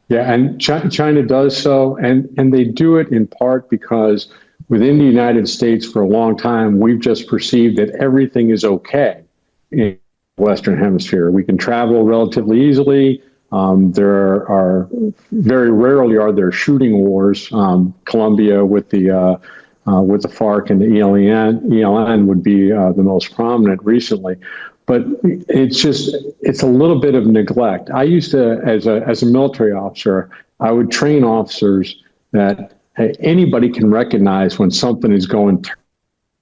Yeah, and China does so, and they do it in part because within the United States for a long time, we've just perceived that everything is okay in the Western Hemisphere. We can travel relatively easily. There are very rarely are there shooting wars. Colombia with the FARC and the ELN would be the most prominent recently. But it's a little bit of neglect. I used to, as a military officer, I would train officers that anybody can recognize when something is going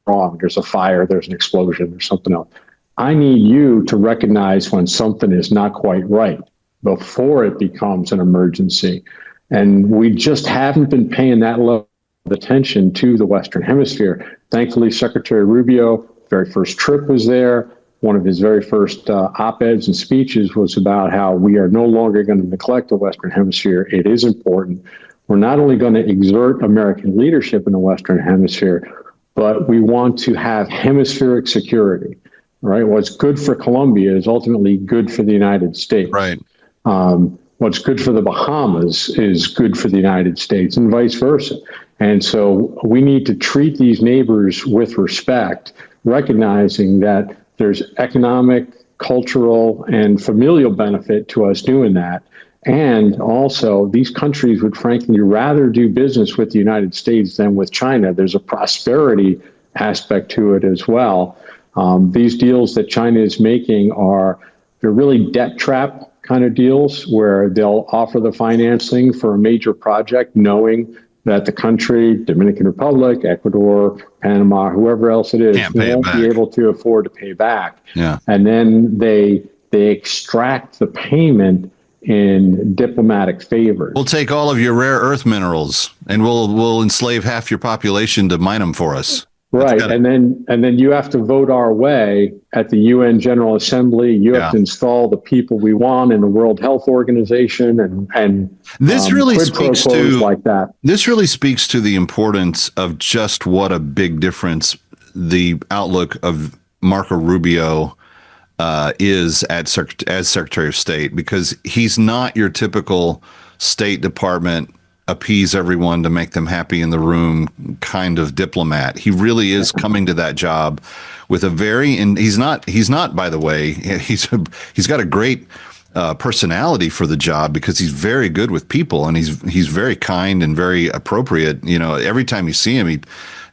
wrong. There's a fire, there's an explosion, there's something else. I need you to recognize when something is not quite right before it becomes an emergency. And we just haven't been paying that level of attention to the Western Hemisphere. Thankfully, Secretary Rubio, very first trip was there. One of his very first op-eds and speeches was about how we are no longer going to neglect the Western Hemisphere. It is important. We're not only going to exert American leadership in the Western Hemisphere, but we want to have hemispheric security. Right? What's good for Colombia is ultimately good for the United States. Right. What's good for the Bahamas is good for the United States, and vice versa. And so we need to treat these neighbors with respect, recognizing that there's economic, cultural, and familial benefit to us doing that. And also, these countries would frankly rather do business with the United States than with China. There's a prosperity aspect to it as well. These deals that China is making they're really debt trap kind of deals where they'll offer the financing for a major project, knowing that the country, Dominican Republic, Ecuador, Panama, whoever else it is, won't be able to afford to pay back. Yeah. And then they extract the payment in diplomatic favors. We'll take all of your rare earth minerals and we'll enslave half your population to mine them for us. Right. And then you have to vote our way at the UN General Assembly. You have to install the people we want in the World Health Organization and this really speaks to like that. This really speaks to the importance of just what a big difference the outlook of Marco Rubio is as Secretary of State, because he's not your typical State Department appease everyone to make them happy in the room kind of diplomat. He really is coming to that job with a and he's not, by the way, he's got a great personality for the job because he's very good with people and he's very kind and very appropriate. You know, every time you see him,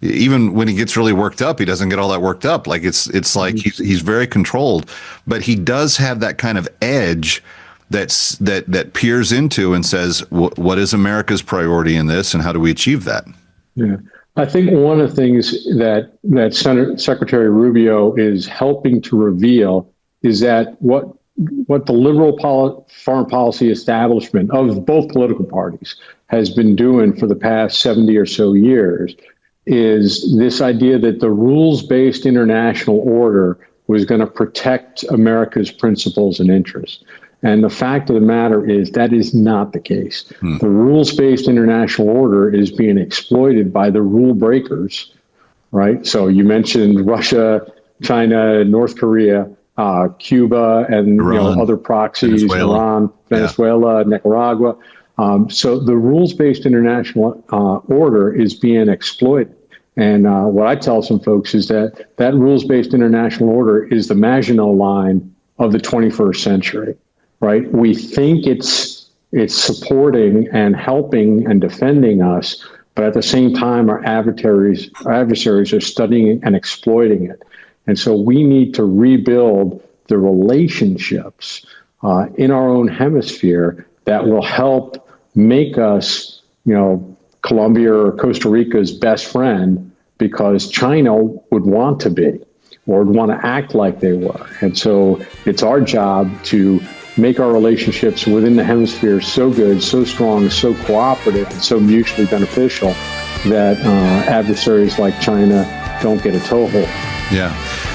even when he gets really worked up, he doesn't get all that worked up. Like it's like he's very controlled, but he does have that kind of edge that peers into and says, what is America's priority in this and how do we achieve that? Yeah. I think one of the things that Secretary Rubio is helping to reveal is that what the liberal foreign policy establishment of both political parties has been doing for the past 70 or so years is this idea that the rules-based international order was going to protect America's principles and interests. And the fact of the matter is that is not the case. The rules-based international order is being exploited by the rule breakers, right? So you mentioned Russia, China, North Korea, Cuba, and other proxies, Iran, Venezuela, Nicaragua. So the rules-based international order is being exploited. And what I tell some folks is that rules-based international order is the Maginot Line of the 21st century, right? We think it's supporting and helping and defending us, but at the same time, our adversaries are studying and exploiting it. And so we need to rebuild the relationships in our own hemisphere that will help make us, Colombia or Costa Rica's best friend, because China would want to be or would want to act like they were. And so it's our job to make our relationships within the hemisphere so good, so strong, so cooperative, and so mutually beneficial that adversaries like China don't get a toehold. Yeah.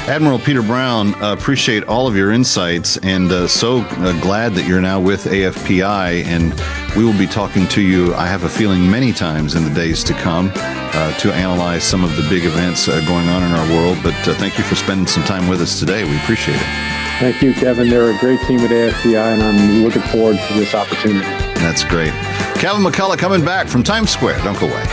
Admiral Peter Brown, appreciate all of your insights and so glad that you're now with AFPI, and we will be talking to you, I have a feeling, many times in the days to come to analyze some of the big events going on in our world. But thank you for spending some time with us today. We appreciate it. Thank you, Kevin. They're a great team at AFPI, and I'm looking forward to this opportunity. That's great. Kevin McCullough coming back from Times Square. Don't go away.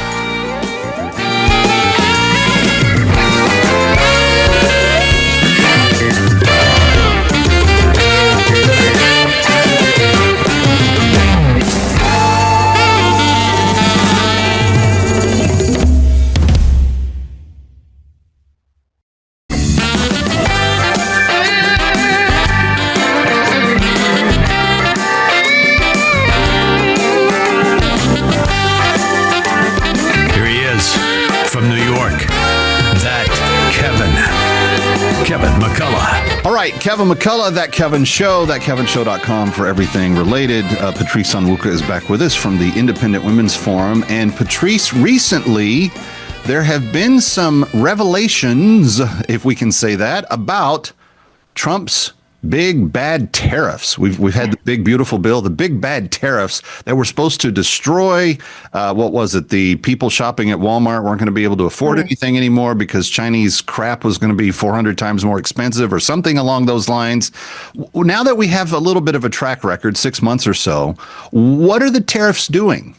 Kevin McCullough. All right, Kevin McCullough, That Kevin Show, thatkevinshow.com for everything related. Patrice Onwuka is back with us from the Independent Women's Forum. And Patrice, recently there have been some revelations, if we can say that, about Trump's big bad tariffs. We've had the big beautiful bill, the big bad tariffs that were supposed to destroy, what was it? The people shopping at Walmart weren't going to be able to afford anything anymore because Chinese crap was going to be 400 times more expensive or something along those lines. Now that we have a little bit of a track record, 6 months or so, what are the tariffs doing?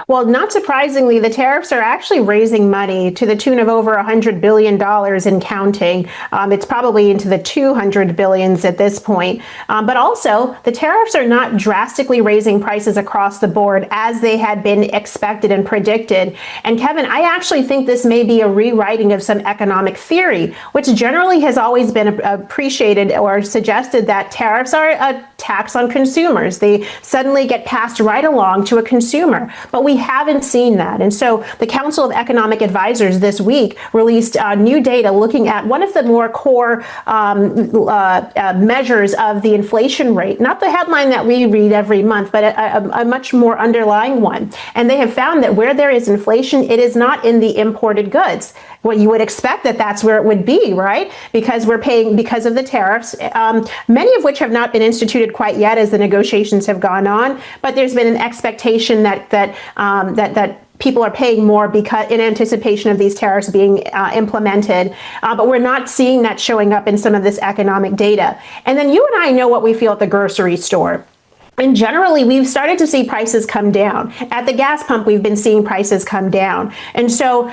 Well, not surprisingly, the tariffs are actually raising money to the tune of over $100 billion and counting. It's probably into the 200 billions at this point. But also, the tariffs are not drastically raising prices across the board as they had been expected and predicted. And Kevin, I actually think this may be a rewriting of some economic theory, which generally has always been appreciated or suggested that tariffs are a tax on consumers. They suddenly get passed right along to a consumer. But we haven't seen that. And so the Council of Economic Advisors this week released new data looking at one of the more core measures of the inflation rate, not the headline that we read every month, but a much more underlying one. And they have found that where there is inflation, it is not in the imported goods. Well, you would expect that that's where it would be, right? Because we're paying because of the tariffs, many of which have not been instituted quite yet as the negotiations have gone on. But there's been an expectation that people are paying more because in anticipation of these tariffs being implemented. But we're not seeing that showing up in some of this economic data. And then you and I know what we feel at the grocery store. And generally, we've started to see prices come down. At the gas pump, we've been seeing prices come down. And so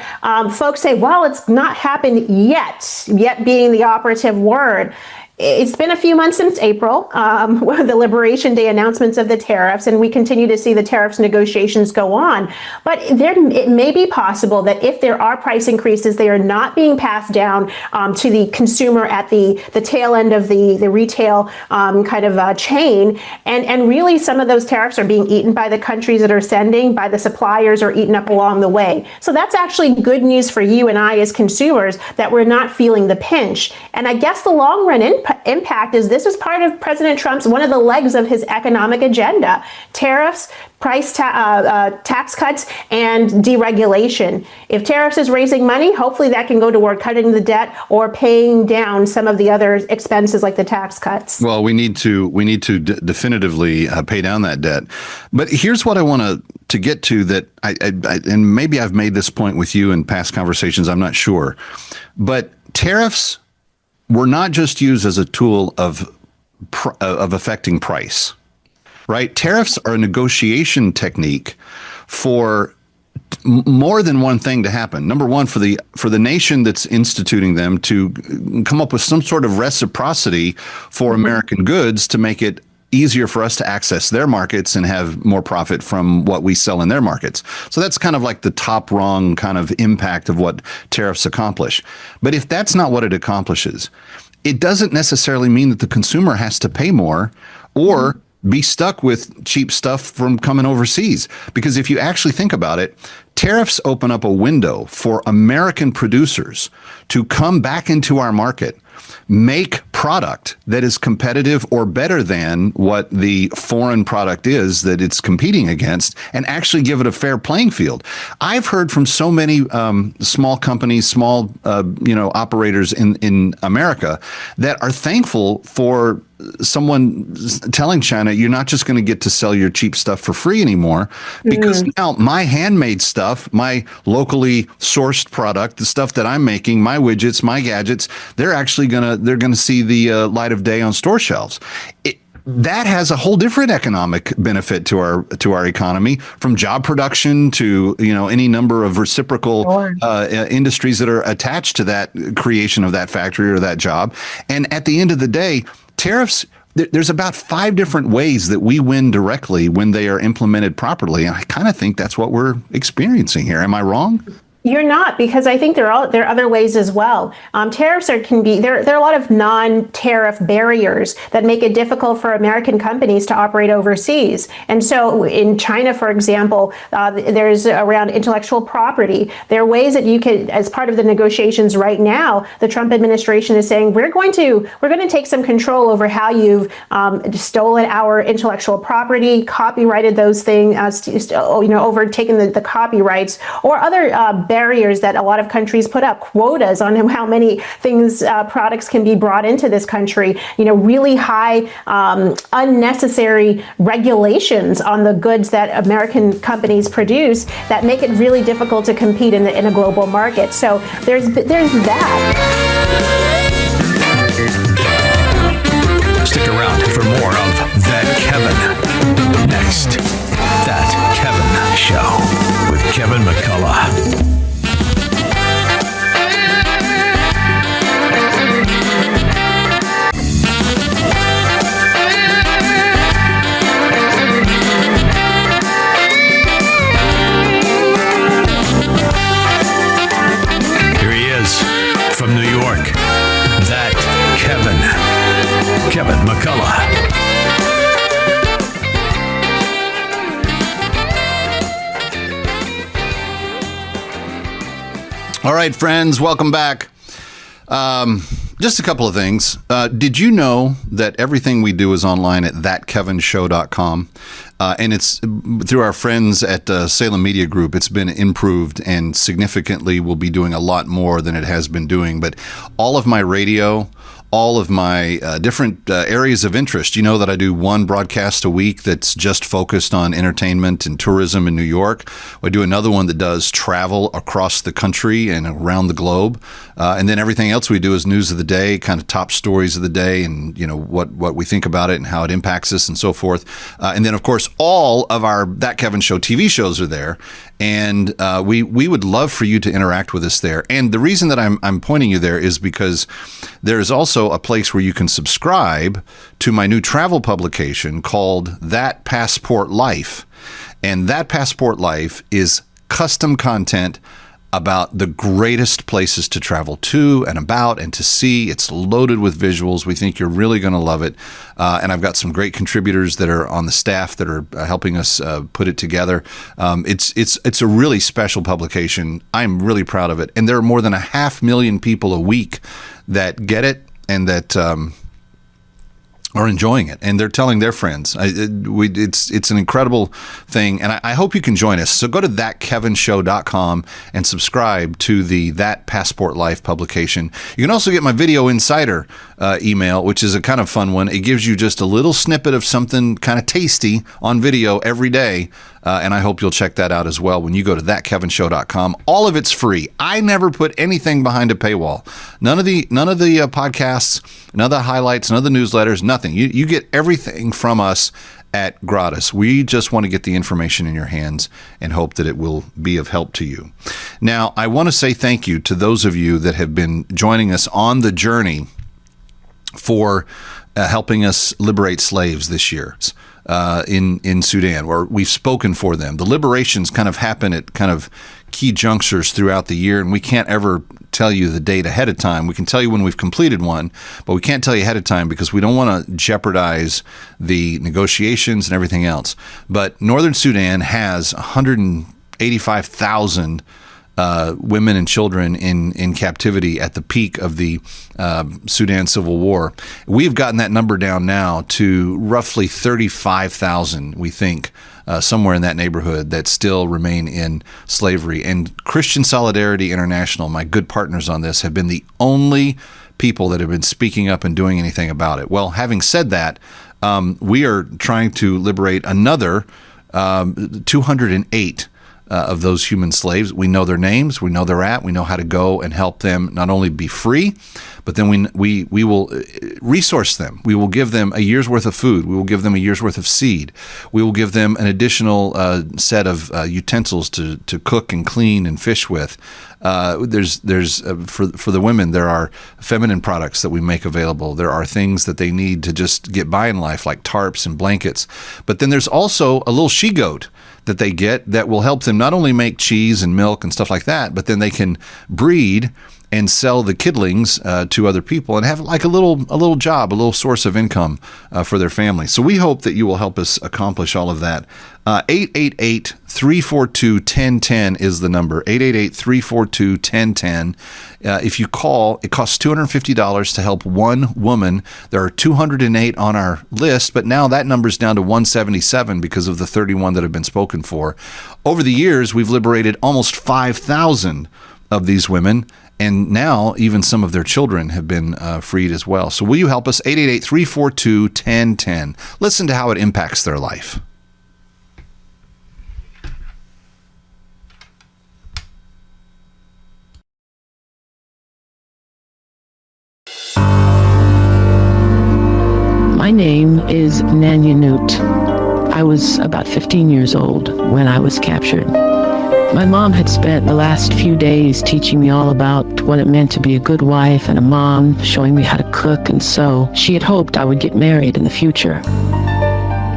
folks say, well, it's not happened yet being the operative word. It's been a few months since April, the Liberation Day announcements of the tariffs, and we continue to see the tariffs negotiations go on. But it may be possible that if there are price increases, they are not being passed down to the consumer at the tail end of the retail chain. And really, some of those tariffs are being eaten by the countries that are sending, by the suppliers, or eaten up along the way. So that's actually good news for you and I as consumers, that we're not feeling the pinch. And I guess the long run impact is this is part of President Trump's, one of the legs of his economic agenda: tariffs, tax cuts, and deregulation. If tariffs is raising money, hopefully that can go toward cutting the debt or paying down some of the other expenses like the tax cuts. Well, we need to definitively pay down that debt. But here's what I want to get to, that I and maybe I've made this point with you in past conversations, I'm not sure, but tariffs were not just used as a tool of affecting price, right? Tariffs are a negotiation technique for more than one thing to happen. Number one, for the nation that's instituting them to come up with some sort of reciprocity for American goods to make it easier for us to access their markets and have more profit from what we sell in their markets. So that's kind of like the top rung kind of impact of what tariffs accomplish. But if that's not what it accomplishes, it doesn't necessarily mean that the consumer has to pay more or be stuck with cheap stuff from coming overseas. Because if you actually think about it, tariffs open up a window for American producers to come back into our market, make product that is competitive or better than what the foreign product is that it's competing against, and actually give it a fair playing field. I've heard from so many small companies, small operators in America that are thankful for someone telling China, you're not just going to get to sell your cheap stuff for free anymore, because now my handmade stuff, my locally sourced product, the stuff that I'm making, my widgets, my gadgets, they're going to see the light of day on store shelves. That has a whole different economic benefit to our economy, from job production to any number of reciprocal industries that are attached to that creation of that factory or that job. And at the end of the day, tariffs, there's about 5 different ways that we win directly when they are implemented properly. And I kind of think that's what we're experiencing here. Am I wrong? You're not, because I think there are other ways as well. Tariffs there are a lot of non-tariff barriers that make it difficult for American companies to operate overseas. And so in China, for example, there's around intellectual property. There are ways that you could, as part of the negotiations right now, the Trump administration is saying we're going to take some control over how you've stolen our intellectual property, copyrighted those things, overtaken the copyrights, or other barriers that a lot of countries put up, quotas on how many things, products can be brought into this country, really high, unnecessary regulations on the goods that American companies produce that make it really difficult to compete in a global market. So there's that. Stick around for more of That Kevin. Next, That Kevin Show with Kevin McCullough. From New York, That Kevin McCullough. All right, friends, welcome back. Just a couple of things. Did you know that everything we do is online at thatkevinshow.com? And it's through our friends at Salem Media Group. It's been improved and significantly will be doing a lot more than it has been doing. But all of my radio, all of my different areas of interest. You know that I do one broadcast a week that's just focused on entertainment and tourism in New York. I do another one that does travel across the country and around the globe. And then everything else we do is news of the day, kind of top stories of the day, and what we think about it and how it impacts us and so forth. And then, of course, all of our That Kevin Show TV shows are there. And we would love for you to interact with us there. And the reason that I'm pointing you there is because there is also a place where you can subscribe to my new travel publication called That Passport Life. And That Passport Life is custom content about the greatest places to travel to and about and to see. It's loaded with visuals. We think you're really going to love it. And I've got some great contributors that are on the staff that are helping us put it together. It's a really special publication. I'm really proud of it. And there are more than 500,000 people a week that get it and that are enjoying it, and they're telling their friends. It's an incredible thing, and I hope you can join us. So go to thatkevinshow.com and subscribe to the That Passport Life publication. You can also get my Video Insider email, which is a kind of fun one. It gives you just a little snippet of something kind of tasty on video every day. And I hope you'll check that out as well when you go to thatkevinshow.com. All of it's free. I never put anything behind a paywall. None of the podcasts, none of the highlights, none of the newsletters, nothing. You get everything from us at gratis. We just want to get the information in your hands and hope that it will be of help to you. Now, I want to say thank you to those of you that have been joining us on the journey for helping us liberate slaves this year. In Sudan, where we've spoken for them. The liberations kind of happen at kind of key junctures throughout the year, and we can't ever tell you the date ahead of time. We can tell you when we've completed one, but we can't tell you ahead of time because we don't want to jeopardize the negotiations and everything else. But Northern Sudan has 185,000 women and children in captivity at the peak of the Sudan Civil War. We've gotten that number down now to roughly 35,000, we think, somewhere in that neighborhood that still remain in slavery. And Christian Solidarity International, my good partners on this, have been the only people that have been speaking up and doing anything about it. Well, having said that, we are trying to liberate another 208 of those human slaves. We know their names, we know they're at, we know how to go and help them not only be free, but then we will resource them. We will give them a year's worth of food. We will give them a year's worth of seed. We will give them an additional set of utensils to cook and clean and fish with. There's for the women, there are feminine products that we make available. There are things that they need to just get by in life, like tarps and blankets. But then there's also a little she-goat that they get that will help them not only make cheese and milk and stuff like that, but then they can breed and sell the kidlings to other people and have like a little job, a little source of income for their family. So we hope that you will help us accomplish all of that. 888-342-1010 is the number, 888-342-1010. If you call, it costs $250 to help one woman. There are 208 on our list, but now that number's down to 177 because of the 31 that have been spoken for. Over the years, we've liberated almost 5,000 of these women, and now even some of their children have been freed as well. So will you help us? 888-342-1010. Listen to how it impacts their life. My name is Nanya Newt. I was about 15 years old when I was captured. My mom had spent the last few days teaching me all about what it meant to be a good wife and a mom, showing me how to cook and sew. She had hoped I would get married in the future.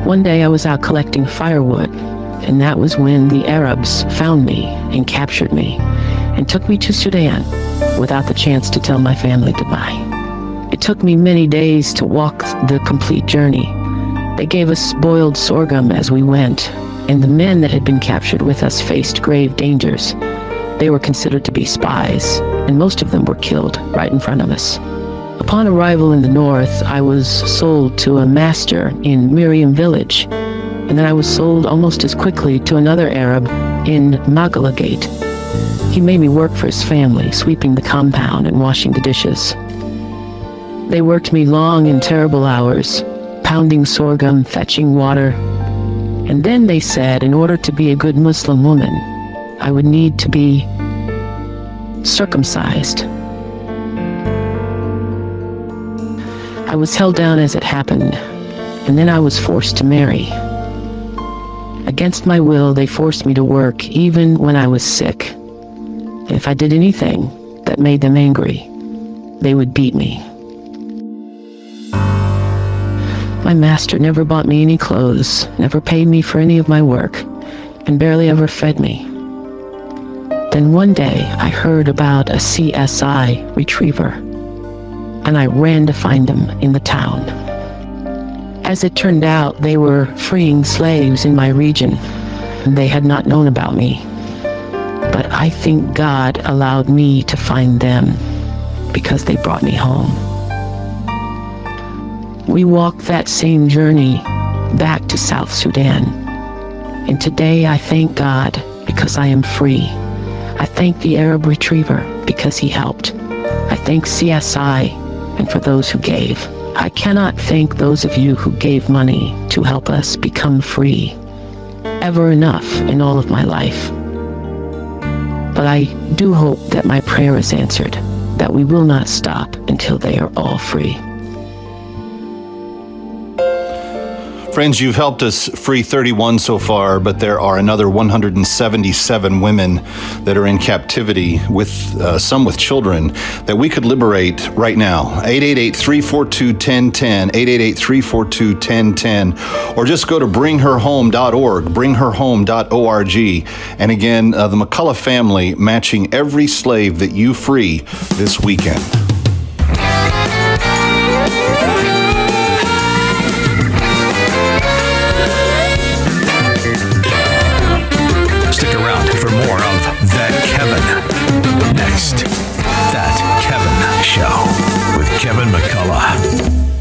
One day I was out collecting firewood, and that was when the Arabs found me and captured me and took me to Sudan without the chance to tell my family goodbye. It took me many days to walk the complete journey. They gave us boiled sorghum as we went, and the men that had been captured with us faced grave dangers. They were considered to be spies, and most of them were killed right in front of us. Upon arrival in the north, I was sold to a master in Miriam village, and then I was sold almost as quickly to another Arab in McCullough Gate. He made me work for his family, sweeping the compound and washing the dishes. They worked me long and terrible hours, pounding sorghum, fetching water. And then they said in order to be a good Muslim woman, I would need to be circumcised. I was held down as it happened, and then I was forced to marry. Against my will, they forced me to work even when I was sick. And if I did anything that made them angry, they would beat me. My master never bought me any clothes, never paid me for any of my work, and barely ever fed me. Then one day, I heard about a CSI retriever, and I ran to find them in the town. As it turned out, they were freeing slaves in my region, and they had not known about me. But I think God allowed me to find them because they brought me home. We walked that same journey back to South Sudan. And today I thank God because I am free. I thank the Arab retriever because he helped. I thank CSI and for those who gave. I cannot thank those of you who gave money to help us become free ever enough in all of my life. But I do hope that my prayer is answered, that we will not stop until they are all free. Friends, you've helped us free 31 so far, but there are another 177 women that are in captivity, with some with children, that we could liberate right now. 888-342-1010, 888-342-1010, or just go to bringherhome.org, bringherhome.org. And again, the McCullough family matching every slave that you free this weekend. Stick around for more of That Kevin. Next, That Kevin Show with Kevin McCullough.